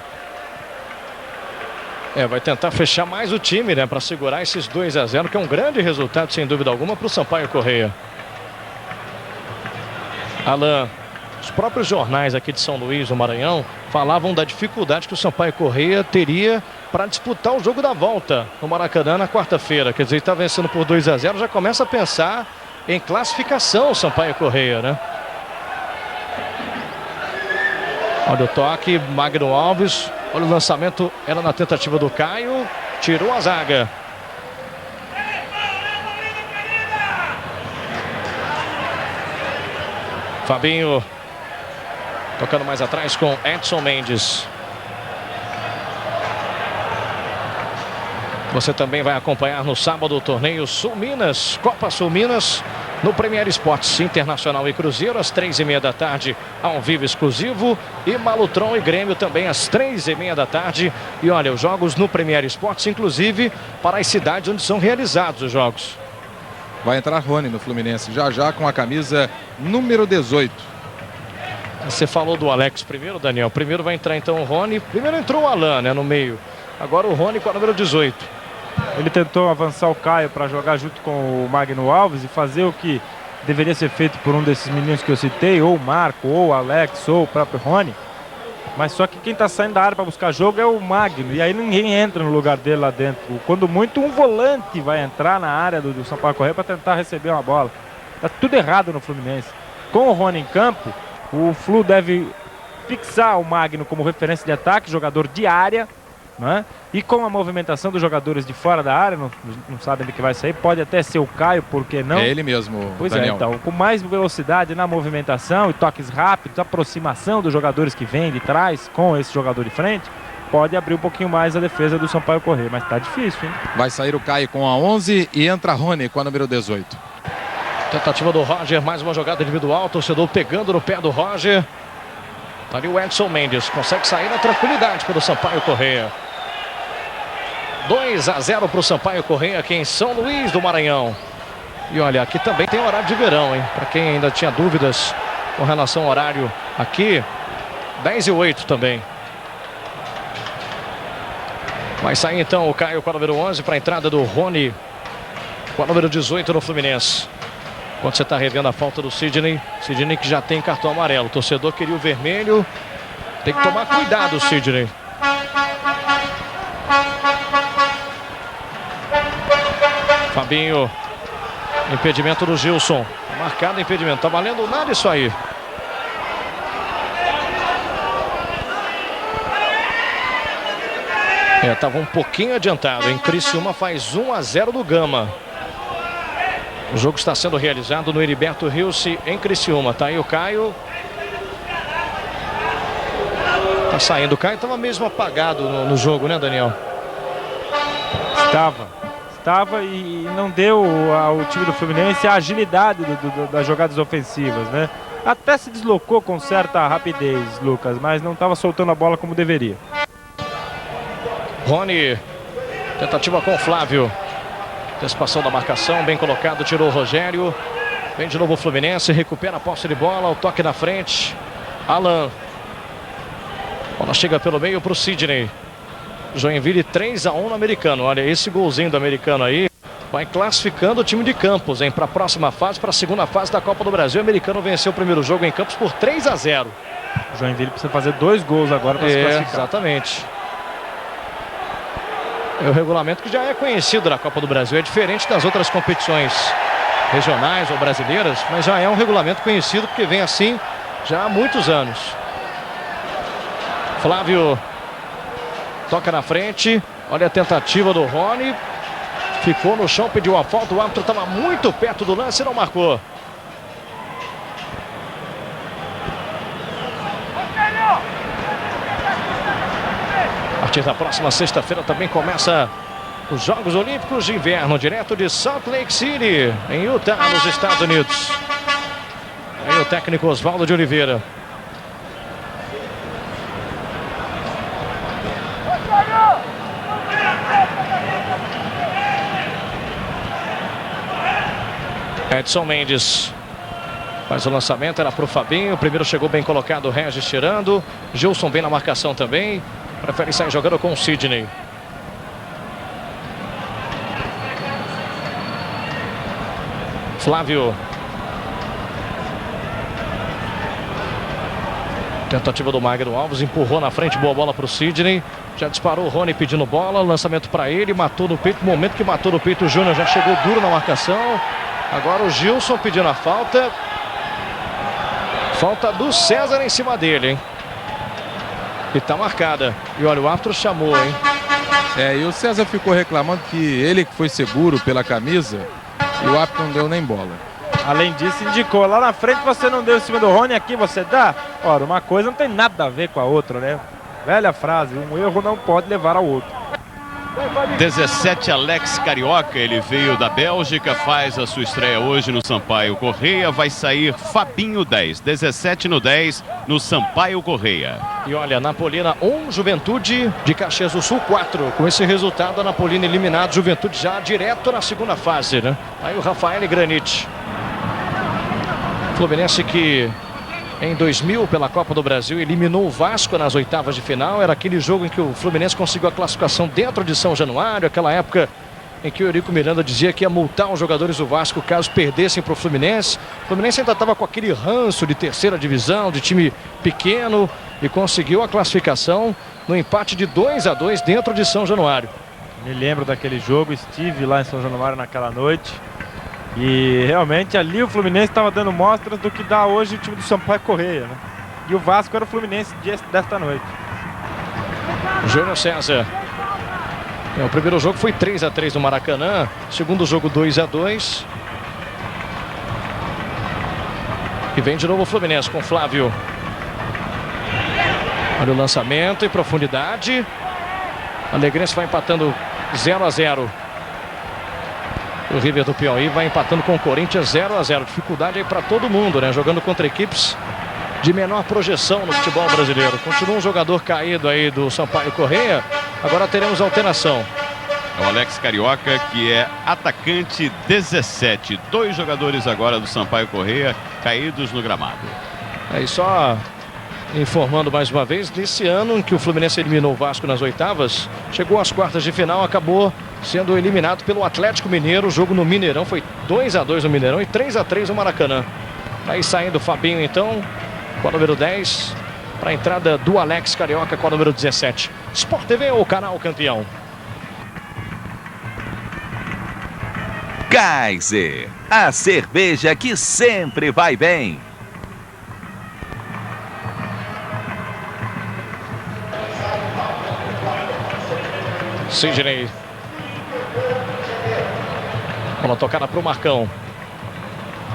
Speaker 2: Vai tentar fechar mais o time, né? Para segurar esses 2-0, que é um grande resultado, sem dúvida alguma, para o Sampaio Corrêa. Alan. Os próprios jornais aqui de São Luís, no Maranhão, falavam da dificuldade que o Sampaio Corrêa teria para disputar o jogo da volta no Maracanã na quarta-feira. Quer dizer, está vencendo por 2-0, já começa a pensar em classificação o Sampaio Corrêa, né? Olha o toque, Magno Alves. Olha o lançamento, era na tentativa do Caio. Tirou a zaga. Fabinho. Tocando mais atrás com Edson Mendes. Você também vai acompanhar no sábado o torneio Sul Minas, Copa Sul Minas, no Premier Esportes Internacional e Cruzeiro, às 3h30 da tarde, ao vivo exclusivo. E Malutron e Grêmio também às 3h30 da tarde. E olha, os jogos no Premier Esportes, inclusive para as cidades onde são realizados os jogos.
Speaker 3: Vai entrar Rony no Fluminense, já com a camisa número 18.
Speaker 2: Você falou do Alex primeiro, Daniel. Primeiro vai entrar então o Rony. Primeiro entrou o Alan, né, no meio. Agora o Rony com a número 18.
Speaker 4: Ele tentou avançar o Caio para jogar junto com o Magno Alves e fazer o que deveria ser feito por um desses meninos que eu citei, ou o Marco, ou o Alex, ou o próprio Rony. Mas só que quem está saindo da área para buscar jogo é o Magno, e aí ninguém entra no lugar dele lá dentro. Quando muito, um volante vai entrar na área do Sampaio Corrêa para tentar receber uma bola. Tá tudo errado no Fluminense. Com o Rony em campo, o Flu deve fixar o Magno como referência de ataque, jogador de área, né? E com a movimentação dos jogadores de fora da área, não sabem de que vai sair, pode até ser o Caio, por que não?
Speaker 3: É ele mesmo,
Speaker 4: pois
Speaker 3: Daniel.
Speaker 4: É, então, com mais velocidade na movimentação e toques rápidos, aproximação dos jogadores que vêm de trás com esse jogador de frente, pode abrir um pouquinho mais a defesa do Sampaio Corrêa, mas tá difícil, hein?
Speaker 3: Vai sair o Caio com a 11 e entra Rony com a número 18.
Speaker 2: Tentativa do Roger, mais uma jogada individual, torcedor pegando no pé do Roger. Tá ali o Edson Mendes, consegue sair na tranquilidade pelo Sampaio Corrêa. 2-0 para o Sampaio Corrêa aqui em São Luís do Maranhão. E olha, aqui também tem horário de verão, hein? Para quem ainda tinha dúvidas com relação ao horário aqui, 10h08 também. Vai sair então o Caio com a número 11 para a entrada do Rony com a número 18 no Fluminense. Quando você está revendo a falta do Sidney, Sidney que já tem cartão amarelo. O torcedor queria o vermelho. Tem que tomar cuidado, Sidney. Fabinho. Impedimento do Gilson. Marcado impedimento. Tá valendo nada isso aí. Tava um pouquinho adiantado, hein? Criciúma faz 1-0 do Gama. O jogo está sendo realizado no Heriberto Rilse em Criciúma. Tá aí o Caio. Tá saindo. O Caio estava mesmo apagado no jogo, né, Daniel?
Speaker 4: Estava e não deu ao time do Fluminense a agilidade das jogadas ofensivas, né? Até se deslocou com certa rapidez, Lucas, mas não estava soltando a bola como deveria.
Speaker 2: Rony, tentativa com o Flávio. Antecipação da marcação, bem colocado, tirou o Rogério. Vem de novo o Fluminense, recupera a posse de bola, o toque na frente. Alan. Bola chega pelo meio para o Sidney. Joinville 3-1 no Americano. Olha, esse golzinho do Americano aí vai classificando o time de Campos, hein, para a próxima fase, para a segunda fase da Copa do Brasil. O Americano venceu o primeiro jogo em Campos por 3-0.
Speaker 4: O Joinville precisa fazer 2 gols agora para se classificar.
Speaker 2: Exatamente. É o regulamento que já é conhecido da Copa do Brasil. É diferente das outras competições regionais ou brasileiras, mas já é um regulamento conhecido porque vem assim já há muitos anos. Flávio toca na frente. Olha a tentativa do Rony. Ficou no chão, pediu a falta. O árbitro estava muito perto do lance e não marcou. A partir da próxima sexta-feira também começa os Jogos Olímpicos de Inverno, direto de Salt Lake City, em Utah, nos Estados Unidos. Aí o técnico Oswaldo de Oliveira. Edson Mendes faz o lançamento, era para o Fabinho. O primeiro chegou bem colocado, o Regis tirando. Gilson bem na marcação também. Prefere sair jogando com o Sidney. Flávio. Tentativa do Magno Alves, empurrou na frente, boa bola para o Sidney. Já disparou o Rony pedindo bola, lançamento para ele, matou no peito. No momento que matou no peito, o Júnior já chegou duro na marcação. Agora o Gilson pedindo a falta. Falta do César em cima dele, hein? E tá marcada. E olha, o árbitro chamou, hein?
Speaker 3: E o César ficou reclamando que ele que foi seguro pela camisa e o árbitro não deu nem bola.
Speaker 4: Além disso, indicou, lá na frente você não deu em cima do Rony, aqui você dá. Ora, uma coisa não tem nada a ver com a outra, né? Velha frase, um erro não pode levar ao outro.
Speaker 1: 17, Alex Carioca, ele veio da Bélgica, faz a sua estreia hoje no Sampaio Correia. Vai sair Fabinho 10, 17 no 10 no Sampaio Correia.
Speaker 2: E olha, Napolina 1, Juventude de Caxias do Sul 4. Com esse resultado, a Napolina eliminado, Juventude já direto na segunda fase, né? Aí o Rafael Granite. Fluminense que em 2000, pela Copa do Brasil, eliminou o Vasco nas oitavas de final. Era aquele jogo em que o Fluminense conseguiu a classificação dentro de São Januário. Aquela época em que o Eurico Miranda dizia que ia multar os jogadores do Vasco caso perdessem para o Fluminense. O Fluminense ainda estava com aquele ranço de terceira divisão, de time pequeno, e conseguiu a classificação no empate de 2-2 dentro de São Januário.
Speaker 4: Me lembro daquele jogo, estive lá em São Januário naquela noite. E realmente ali o Fluminense estava dando mostras do que dá hoje o time do Sampaio Correia, né? E o Vasco era o Fluminense desta noite.
Speaker 2: Júnior César. O primeiro jogo foi 3-3 no Maracanã. Segundo jogo 2-2. E vem de novo o Fluminense com Flávio. Olha o lançamento em profundidade. Alegrense vai empatando 0-0. O River do Piauí vai empatando com o Corinthians 0-0. Dificuldade aí para todo mundo, né? Jogando contra equipes de menor projeção no futebol brasileiro. Continua um jogador caído aí do Sampaio Correia. Agora teremos alteração.
Speaker 1: É o Alex Carioca, que é atacante 17. 2 jogadores agora do Sampaio Correia caídos no gramado.
Speaker 2: Aí só informando mais uma vez, nesse ano em que o Fluminense eliminou o Vasco nas oitavas, chegou às quartas de final, acabou sendo eliminado pelo Atlético Mineiro. O jogo no Mineirão foi 2-2 no Mineirão e 3-3 no Maracanã. Aí saindo o Fabinho então, com a número 10, para a entrada do Alex Carioca com a número 17. Sport TV, o canal campeão.
Speaker 5: Kaiser, a cerveja que sempre vai bem.
Speaker 2: Sidney. Bola tocada para o Marcão.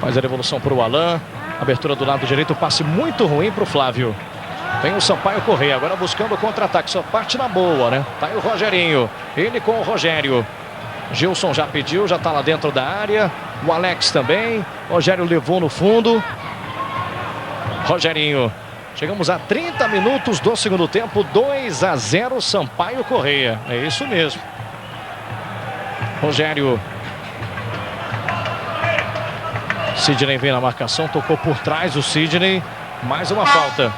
Speaker 2: Faz a devolução para o Alan. Abertura do lado direito, passe muito ruim para o Flávio. Vem o Sampaio Correia, agora buscando o contra-ataque. Só parte na boa, né? Tá aí o Rogerinho. Ele com o Rogério. Gilson já pediu, já tá lá dentro da área. O Alex também. Rogério levou no fundo. Rogerinho. Chegamos a 30 minutos do segundo tempo. 2-0 Sampaio Correia. É isso mesmo. Rogério. Sidney vem na marcação. Tocou por trás o Sidney. Mais uma falta.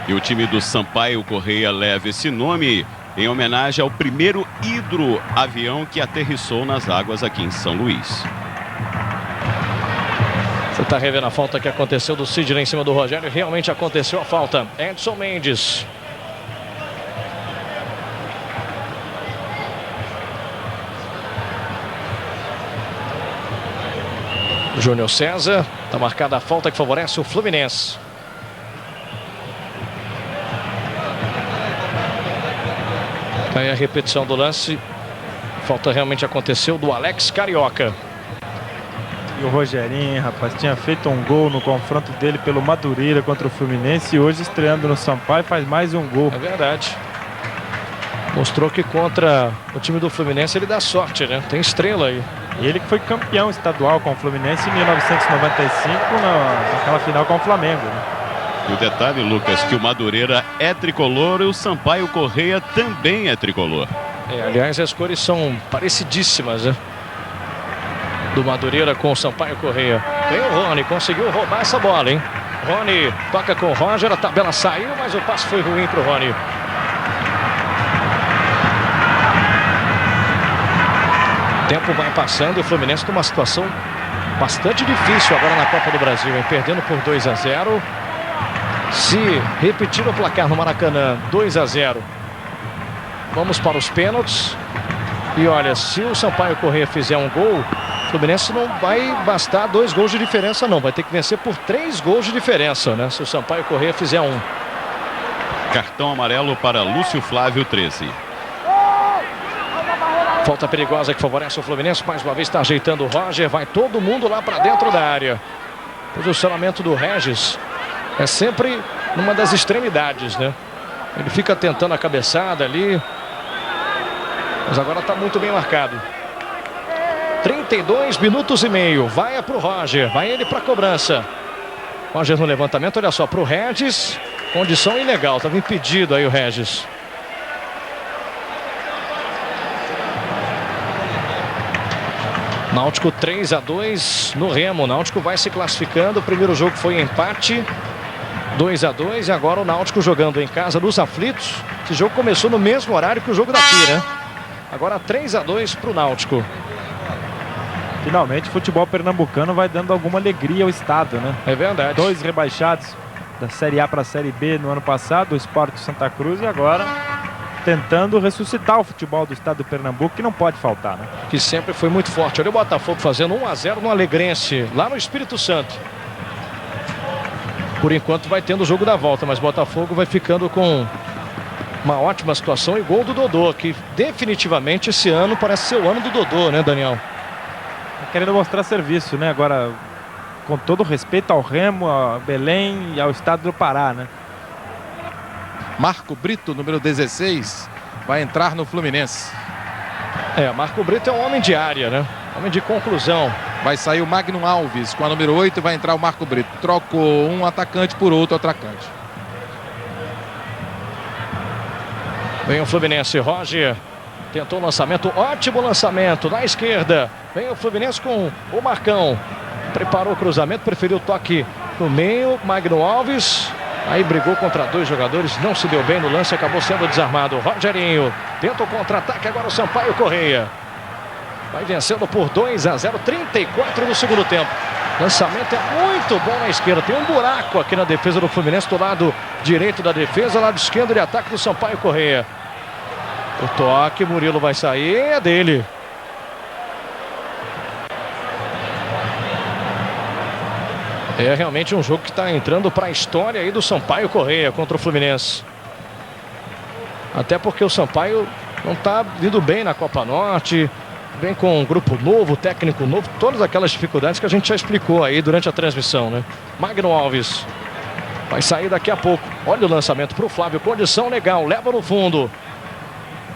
Speaker 1: E o time do Sampaio Correia leva esse nome em homenagem ao primeiro hidroavião que aterrissou nas águas aqui em São Luís.
Speaker 2: Você está revendo a falta que aconteceu do Sidney em cima do Rogério. Realmente aconteceu a falta. Edson Mendes. Júnior César. Está marcada a falta que favorece o Fluminense. Aí a repetição do lance. Falta realmente aconteceu do Alex Carioca.
Speaker 4: E o Rogerinho, rapaz, tinha feito um gol no confronto dele pelo Madureira contra o Fluminense. E hoje, estreando no Sampaio, faz mais um gol.
Speaker 2: É verdade. Mostrou que contra o time do Fluminense ele dá sorte, né? Tem estrela aí.
Speaker 4: Ele que foi campeão estadual com o Fluminense em 1995, naquela final com o Flamengo, né?
Speaker 1: E o detalhe, Lucas, que o Madureira é tricolor e o Sampaio Correia também é tricolor.
Speaker 2: Aliás, as cores são parecidíssimas, né? Do Madureira com o Sampaio Correia. Vem o Rony, conseguiu roubar essa bola, hein? Rony toca com o Roger, a tabela saiu, mas o passe foi ruim pro Rony. O tempo vai passando e o Fluminense tem uma situação bastante difícil agora na Copa do Brasil, hein? Perdendo por 2-0. Se repetir o placar no Maracanã, 2-0, vamos para os pênaltis. E olha, se o Sampaio Correia fizer um gol, o Fluminense não vai bastar 2 gols de diferença, não. Vai ter que vencer por 3 gols de diferença, né? Se o Sampaio Correia fizer um.
Speaker 1: Cartão amarelo para Lúcio Flávio, 13.
Speaker 2: Falta perigosa que favorece o Fluminense. Mais uma vez está ajeitando o Roger. Vai todo mundo lá para dentro da área. Posicionamento do Regis é sempre numa das extremidades, né? Ele fica tentando a cabeçada ali. Mas agora está muito bem marcado. 32 minutos e meio. Vai para o Roger. Vai ele para a cobrança. Roger no levantamento. Olha só, para o Regis. Condição ilegal. Estava impedido aí o Regis. Náutico 3-2 no Remo. O Náutico vai se classificando. O primeiro jogo foi empate. 2-2. E agora o Náutico jogando em casa dos aflitos. Esse jogo começou no mesmo horário que o jogo daqui, né? Agora 3-2 para o Náutico.
Speaker 4: Finalmente o futebol pernambucano vai dando alguma alegria ao estado, né?
Speaker 2: É verdade.
Speaker 4: 2 rebaixados da Série A para a Série B no ano passado, o Sport Santa Cruz, e agora tentando ressuscitar o futebol do estado do Pernambuco, que não pode faltar, né?
Speaker 2: Que sempre foi muito forte. Olha o Botafogo fazendo 1-0 no Alegrense, lá no Espírito Santo. Por enquanto vai tendo o jogo da volta, mas Botafogo vai ficando com uma ótima situação e gol do Dodô, que definitivamente esse ano parece ser o ano do Dodô, né, Daniel?
Speaker 4: Querendo mostrar serviço, né? Agora, com todo respeito ao Remo, a Belém e ao estado do Pará, né?
Speaker 3: Marco Brito, número 16, vai entrar no Fluminense.
Speaker 2: Marco Brito é um homem de área, né? Homem de conclusão.
Speaker 3: Vai sair o Magnum Alves com a número 8 e vai entrar o Marco Brito. Trocou um atacante por outro atacante.
Speaker 2: Vem o Fluminense, Roger. Tentou o lançamento, ótimo lançamento na esquerda. Vem o Fluminense com o Marcão. Preparou o cruzamento, preferiu o toque no meio. Magno Alves. Aí brigou contra 2 jogadores, não se deu bem no lance, acabou sendo desarmado. Rogerinho tenta o contra-ataque, agora o Sampaio Correia. Vai vencendo por 2-0, 34 no segundo tempo. Lançamento é muito bom na esquerda. Tem um buraco aqui na defesa do Fluminense, do lado direito da defesa, lado esquerdo de ataque do Sampaio Correia. O toque, Murilo vai sair, é dele. É realmente um jogo que está entrando para a história aí do Sampaio Correia contra o Fluminense. Até porque o Sampaio não está vindo bem na Copa Norte. Vem com um grupo novo, técnico novo. Todas aquelas dificuldades que a gente já explicou aí durante a transmissão, né? Magno Alves vai sair daqui a pouco. Olha o lançamento para o Flávio. Condição legal, leva no fundo.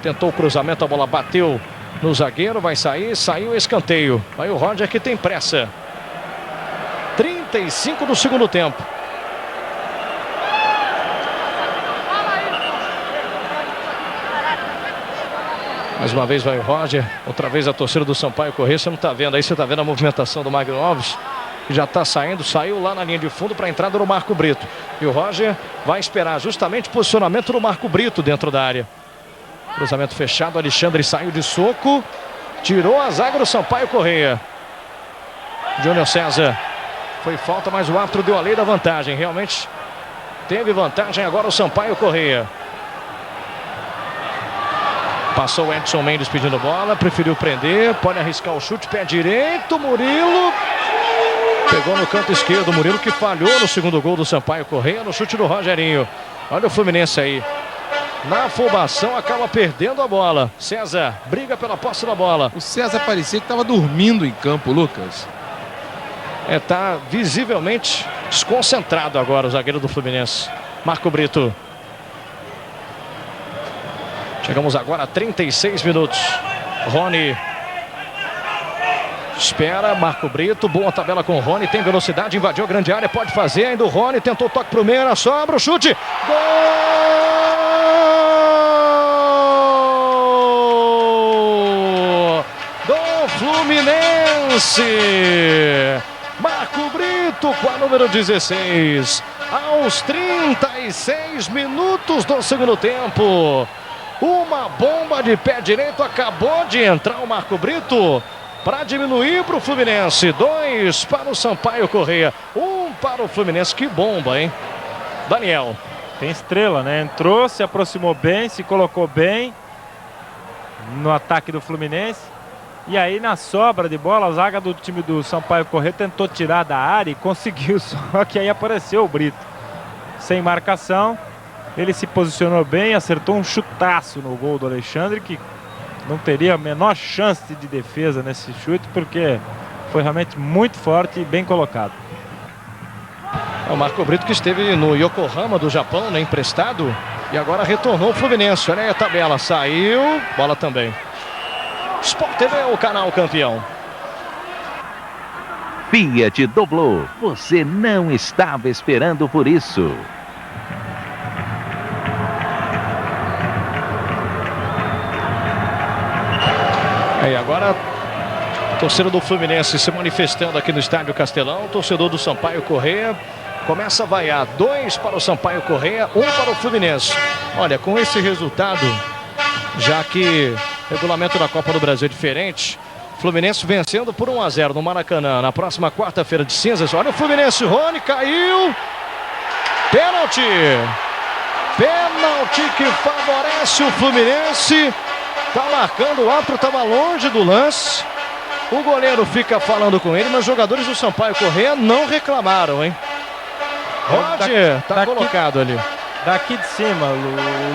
Speaker 2: Tentou o cruzamento, a bola bateu no zagueiro. Vai sair, saiu o escanteio. Aí o Roger que tem pressa. 35 do segundo tempo. Mais uma vez vai o Roger. Outra vez a torcida do Sampaio Correia. Você não está vendo aí, você está vendo a movimentação do Magno Alves, que já está saindo, saiu lá na linha de fundo para a entrada do Marco Brito. E o Roger vai esperar justamente o posicionamento do Marco Brito dentro da área. Cruzamento fechado, Alexandre saiu de soco. Tirou a zaga do Sampaio Correia. Júnior César. Foi falta, mas o árbitro deu a lei da vantagem. Realmente teve vantagem agora o Sampaio Correia. Passou o Edson Mendes pedindo bola. Preferiu prender. Pode arriscar o chute. Pé direito. Murilo. Pegou no canto esquerdo. Murilo que falhou no segundo gol do Sampaio Correia. No chute do Rogerinho. Olha o Fluminense aí. Na afobação acaba perdendo a bola. César briga pela posse da bola.
Speaker 3: O César parecia que estava dormindo em campo, Lucas.
Speaker 2: Tá visivelmente desconcentrado agora o zagueiro do Fluminense. Marco Brito. Chegamos agora a 36 minutos. Rony. Espera, Marco Brito. Boa tabela com o Rony. Tem velocidade, invadiu a grande área. Pode fazer ainda o Rony. Tentou o toque pro meio. Sobra o chute. Gol! Do Fluminense. Marco Brito com a número 16. Aos 36 minutos do segundo tempo. Uma bomba de pé direito. Acabou de entrar o Marco Brito para diminuir para o Fluminense. 2 para o Sampaio Correia. 1 para o Fluminense. Que bomba, hein? Daniel.
Speaker 4: Tem estrela, né? Entrou, se aproximou bem, se colocou bem no ataque do Fluminense. E aí na sobra de bola, a zaga do time do Sampaio Correia tentou tirar da área e conseguiu. Só que aí apareceu o Brito. Sem marcação. Ele se posicionou bem, acertou um chutaço no gol do Alexandre, que não teria a menor chance de defesa nesse chute, porque foi realmente muito forte e bem colocado.
Speaker 2: O Marco Brito que esteve no Yokohama do Japão, né, emprestado, e agora retornou o Fluminense. Olha aí a tabela, saiu, bola também. Sport TV, o canal campeão.
Speaker 5: Fiat Doblô. Você não estava esperando por isso.
Speaker 2: E agora, torcedor do Fluminense se manifestando aqui no Estádio Castelão. Torcedor do Sampaio Corrêa começa a vaiar. 2 para o Sampaio Corrêa, 1 para o Fluminense. Olha, com esse resultado, já que o regulamento da Copa do Brasil é diferente, Fluminense vencendo por 1-0 no Maracanã na próxima quarta-feira de cinzas. Olha o Fluminense, Rony caiu. Pênalti. Pênalti que favorece o Fluminense. Tá marcando, o árbitro estava longe do lance. O goleiro fica falando com ele, mas os jogadores do Sampaio Corrêa não reclamaram, hein? Roger tá colocado ali.
Speaker 4: Daqui de cima,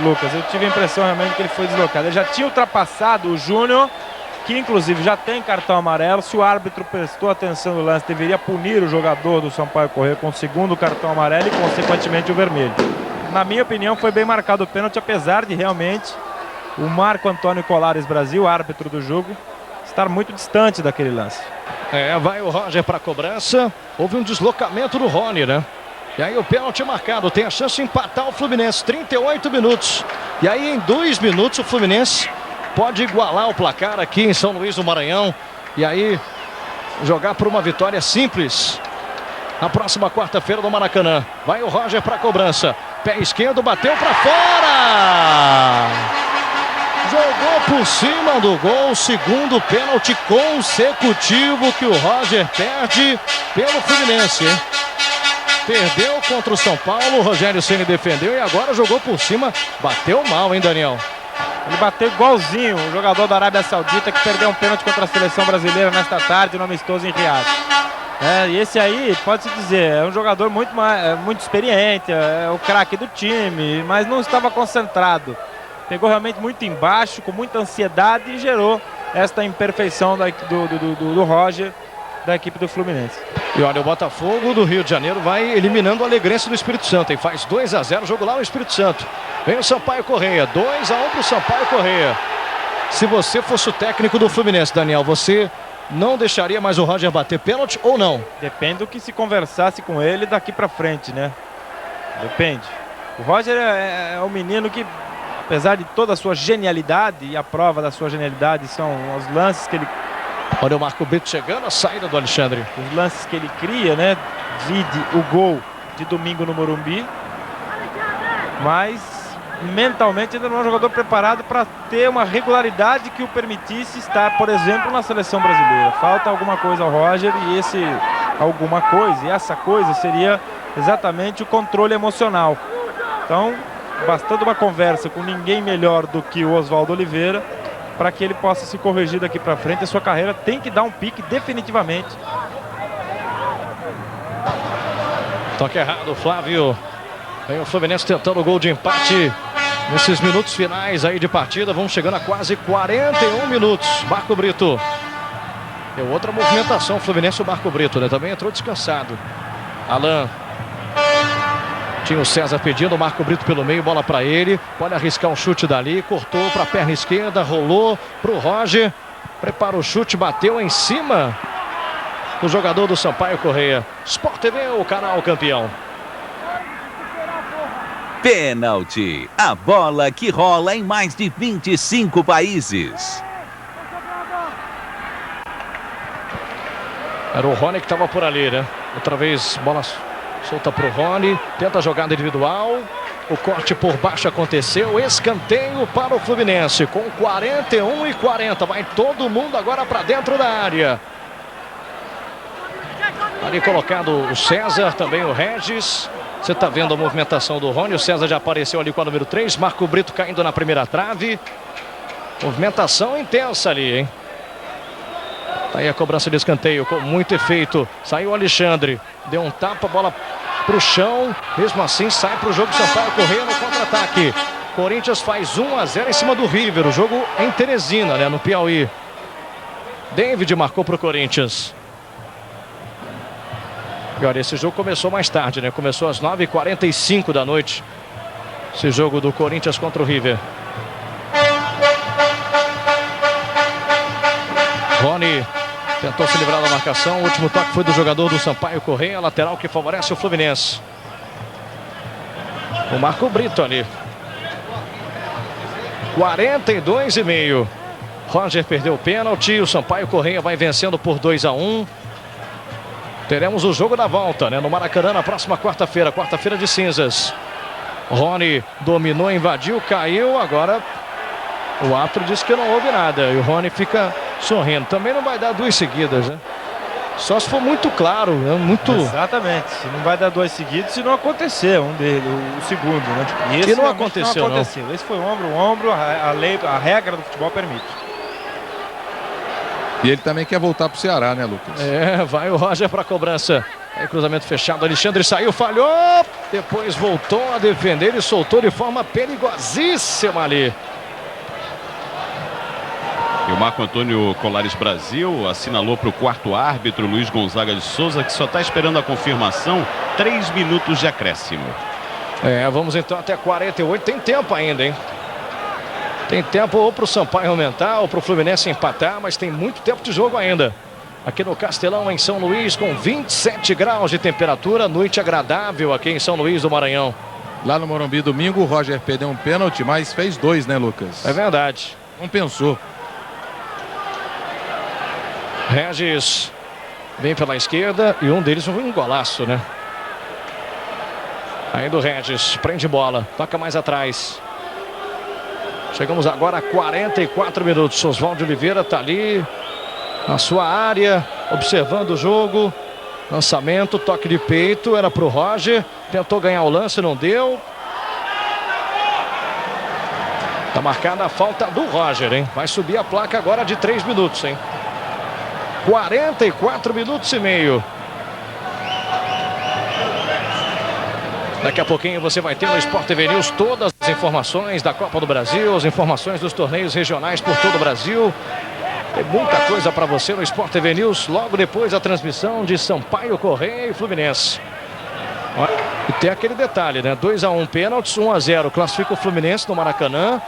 Speaker 4: Lucas, eu tive a impressão realmente que ele foi deslocado. Ele já tinha ultrapassado o Júnior, que inclusive já tem cartão amarelo. Se o árbitro prestou atenção no lance, deveria punir o jogador do Sampaio Corrêa com o segundo cartão amarelo e consequentemente o vermelho. Na minha opinião, foi bem marcado o pênalti, apesar de realmente o Marco Antônio Colares Brasil, árbitro do jogo, estar muito distante daquele lance.
Speaker 2: Vai o Roger para a cobrança. Houve um deslocamento do Rony, né? E aí o pênalti marcado, tem a chance de empatar o Fluminense, 38 minutos. E aí em 2 minutos o Fluminense pode igualar o placar aqui em São Luís do Maranhão. E aí jogar por uma vitória simples na próxima quarta-feira no Maracanã. Vai o Roger para a cobrança. Pé esquerdo, bateu para fora! Jogou por cima do gol, segundo pênalti consecutivo que o Roger perde pelo Fluminense, hein? Perdeu contra o São Paulo, o Rogério Ceni defendeu e agora jogou por cima. Bateu mal, hein, Daniel?
Speaker 4: Ele bateu igualzinho o jogador da Arábia Saudita que perdeu um pênalti contra a seleção brasileira nesta tarde no amistoso em Riad. E esse aí, pode-se dizer, é um jogador muito experiente, é o craque do time, mas não estava concentrado. Pegou realmente muito embaixo, com muita ansiedade e gerou esta imperfeição do Roger, da equipe do Fluminense.
Speaker 2: E olha, o Botafogo do Rio de Janeiro vai eliminando o Alegrense do Espírito Santo. E faz 2-0, jogo lá no Espírito Santo. Vem o Sampaio Corrêa, 2-1 para o Sampaio Corrêa. Se você fosse o técnico do Fluminense, Daniel, você não deixaria mais o Roger bater pênalti ou não?
Speaker 4: Depende do que se conversasse com ele daqui para frente, né? Depende. O Roger é um menino que, apesar de toda a sua genialidade, e a prova da sua genialidade são os lances que ele...
Speaker 2: Olha o Marco Brito chegando, a saída do Alexandre.
Speaker 4: Os lances que ele cria, né? Vide o gol de domingo no Morumbi. Mas mentalmente ainda não é um jogador preparado para ter uma regularidade que o permitisse estar, por exemplo, na seleção brasileira. Falta alguma coisa ao Roger e essa coisa seria exatamente o controle emocional. Então, bastando uma conversa com ninguém melhor do que o Oswaldo Oliveira para que ele possa se corrigir daqui para frente. A sua carreira tem que dar um pique definitivamente.
Speaker 2: Toque errado, Flávio. Vem o Fluminense tentando o gol de empate nesses minutos finais aí de partida. Vamos chegando a quase 41 minutos. Marco Brito. Deu outra movimentação o Fluminense, o Marco Brito, né? Também entrou descansado. Alan. Tinha o César pedindo, o Marco Brito pelo meio, bola para ele. Pode arriscar um chute dali, cortou para a perna esquerda, rolou para o Roger. Prepara o chute, bateu em cima do jogador do Sampaio Corrêa. Sport TV, o canal campeão.
Speaker 5: Pênalti, a bola que rola em mais de 25 países.
Speaker 2: Era o Rony que estava por ali, né? Outra vez, bola solta para o Rony, tenta a jogada individual. O corte por baixo aconteceu, escanteio para o Fluminense. Com 41-40, vai todo mundo agora para dentro da área. Ali colocado o César, também o Regis. Você está vendo a movimentação do Rony, o César já apareceu ali com a número 3. Marco Brito caindo na primeira trave. Movimentação intensa ali, hein? Tá aí a cobrança de escanteio com muito efeito. Saiu o Alexandre, deu um tapa, bola pro chão. Mesmo assim sai pro jogo Sampaio Corrêa no contra-ataque. Corinthians faz 1-0 em cima do River. O jogo em Teresina, né, no Piauí. David marcou pro Corinthians. E olha, esse jogo começou mais tarde, né? Começou às 9h45 da noite. Esse jogo do Corinthians contra o River. Rony tentou se livrar da marcação. O último toque foi do jogador do Sampaio Corrêa, lateral que favorece o Fluminense. O Marco Brito ali. 42,5. Roger perdeu o pênalti. O Sampaio Corrêa vai vencendo por 2-1. Teremos o jogo da volta, né? No Maracanã na próxima quarta-feira. Quarta-feira de cinzas. Rony dominou, invadiu, caiu. Agora o árbitro disse que não houve nada. E o Rony fica sorrindo. Também não vai dar 2 seguidas, né? Só se for muito claro, né? Muito...
Speaker 4: Exatamente. Se não vai dar 2 seguidos, se não acontecer o segundo, né? E esse
Speaker 2: não aconteceu,
Speaker 4: não aconteceu. Esse foi ombro, a regra do futebol permite.
Speaker 3: E ele também quer voltar para o Ceará, né, Lucas?
Speaker 2: É, vai o Roger para a cobrança. Aí cruzamento fechado, Alexandre saiu, falhou. Depois voltou a defender e soltou de forma perigosíssima ali.
Speaker 1: E o Marco Antônio Colares Brasil assinalou para o quarto árbitro, Luiz Gonzaga de Souza, que só está esperando a confirmação. 3 minutos de acréscimo.
Speaker 2: É, vamos então até 48. Tem tempo ainda, hein? Tem tempo ou para o Sampaio aumentar ou para o Fluminense empatar, mas tem muito tempo de jogo ainda. Aqui no Castelão, em São Luís, com 27 graus de temperatura. Noite agradável aqui em São Luís do Maranhão.
Speaker 3: Lá no Morumbi, domingo, o Roger perdeu um pênalti, mas fez 2, né, Lucas?
Speaker 2: É verdade.
Speaker 3: Compensou.
Speaker 2: Regis vem pela esquerda e um deles foi um golaço, né? Aí do Regis, prende bola, toca mais atrás. Chegamos agora a 44 minutos. Oswaldo Oliveira está ali na sua área, observando o jogo. Lançamento, toque de peito, era para o Roger. Tentou ganhar o lance, não deu. Está marcada a falta do Roger, hein? Vai subir a placa agora de 3 minutos, hein? 44 minutos e meio. Daqui a pouquinho você vai ter no Sport TV News todas as informações da Copa do Brasil, as informações dos torneios regionais por todo o Brasil. Tem muita coisa para você no Sport TV News, logo depois da transmissão de Sampaio Corrêa e Fluminense. E tem aquele detalhe, né? 2-1 pênaltis, 1-0 classifica o Fluminense no Maracanã.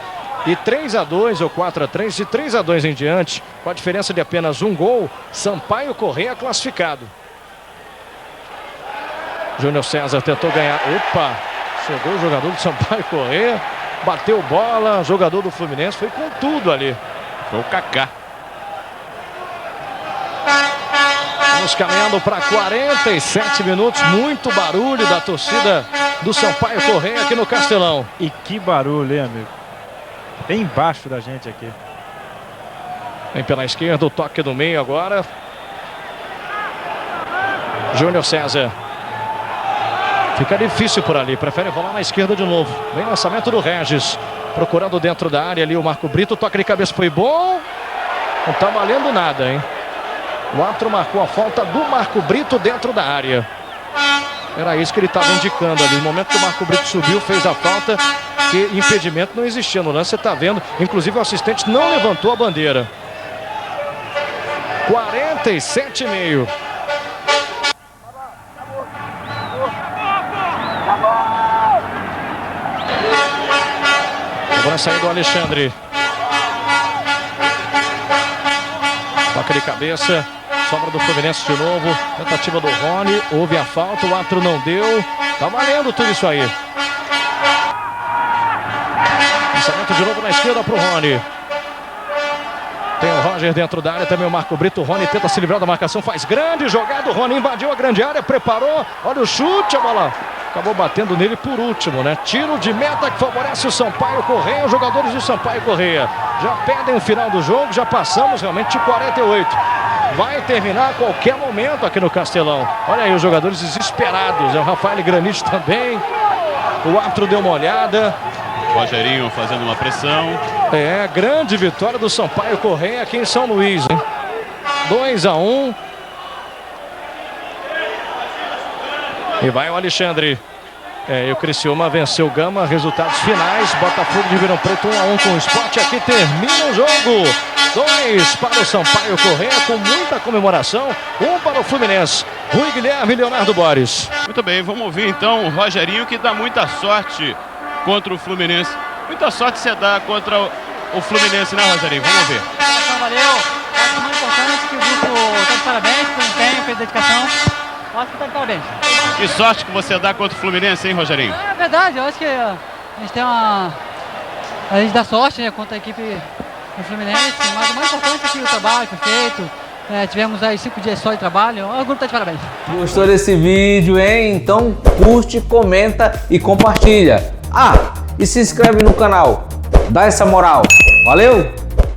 Speaker 2: E 3-2 ou 4-3, de 3-2 em diante, com a diferença de apenas 1 gol, Sampaio Corrêa classificado. Júnior César tentou ganhar. Opa! Chegou o jogador do Sampaio Corrêa, bateu bola, jogador do Fluminense, foi com tudo ali.
Speaker 1: Foi o Kaká.
Speaker 2: Vamos caminhando para 47 minutos, muito barulho da torcida do Sampaio Corrêa aqui no Castelão.
Speaker 4: E que barulho, hein, amigo? Bem embaixo da gente aqui.
Speaker 2: Vem pela esquerda, o toque do meio agora. Júnior César. Fica difícil por ali, prefere rolar na esquerda de novo. Vem lançamento do Regis. Procurando dentro da área ali o Marco Brito. O toque de cabeça foi bom. Não tá valendo nada, hein? O árbitro marcou a falta do Marco Brito dentro da área. Era isso que ele estava indicando ali. No momento que o Marco Brito subiu, fez a falta, que impedimento não existia no lance, você está vendo. Inclusive o assistente não levantou a bandeira. 47,5. Agora saiu do Alexandre. Toca de cabeça. Sobra do Fluminense de novo. Tentativa do Rony. Houve a falta. O árbitro não deu. Tá valendo tudo isso aí. Lançamento de novo na esquerda pro Rony. Tem o Roger dentro da área. Também o Marco Brito. O Rony tenta se livrar da marcação. Faz grande jogada. O Rony invadiu a grande área. Preparou. Olha o chute. A bola acabou batendo nele por último, né? Tiro de meta que favorece o Sampaio Corrêa. Os jogadores do Sampaio Corrêa já pedem o final do jogo. Já passamos realmente de 48. Vai terminar a qualquer momento aqui no Castelão. Olha aí os jogadores desesperados. É o Rafael Granite também. O árbitro deu uma olhada.
Speaker 1: Rogerinho fazendo uma pressão.
Speaker 2: É, grande vitória do Sampaio Corrêa aqui em São Luís, hein? 2-1. E vai o Alexandre. E o Criciúma venceu o Gama. Resultados finais. Botafogo de Ribeirão Preto 1-1 com o Sport. Aqui termina o jogo. 2 para o Sampaio Corrêa com muita comemoração. 1 para o Fluminense. Rui Guilherme e Leonardo Borges.
Speaker 1: Muito bem, vamos ouvir então o Rogerinho, que dá muita sorte contra o Fluminense. Muita sorte você dá contra o Fluminense, né, Rogerinho? Vamos ver.
Speaker 8: Valeu. O mais importante é que o grupo está de parabéns pelo empenho, pela dedicação. Eu acho que está de parabéns.
Speaker 1: Que sorte que você dá contra o Fluminense, hein, Rogerinho?
Speaker 8: É verdade, eu acho que a gente tem uma... A gente dá sorte, né, contra a equipe do Fluminense, mas o mais importante é que o trabalho foi feito. Tivemos aí 5 dias só de trabalho, o grupo está de parabéns.
Speaker 9: Gostou desse vídeo, hein? Então curte, comenta e compartilha. Ah, e se inscreve no canal. Dá essa moral. Valeu!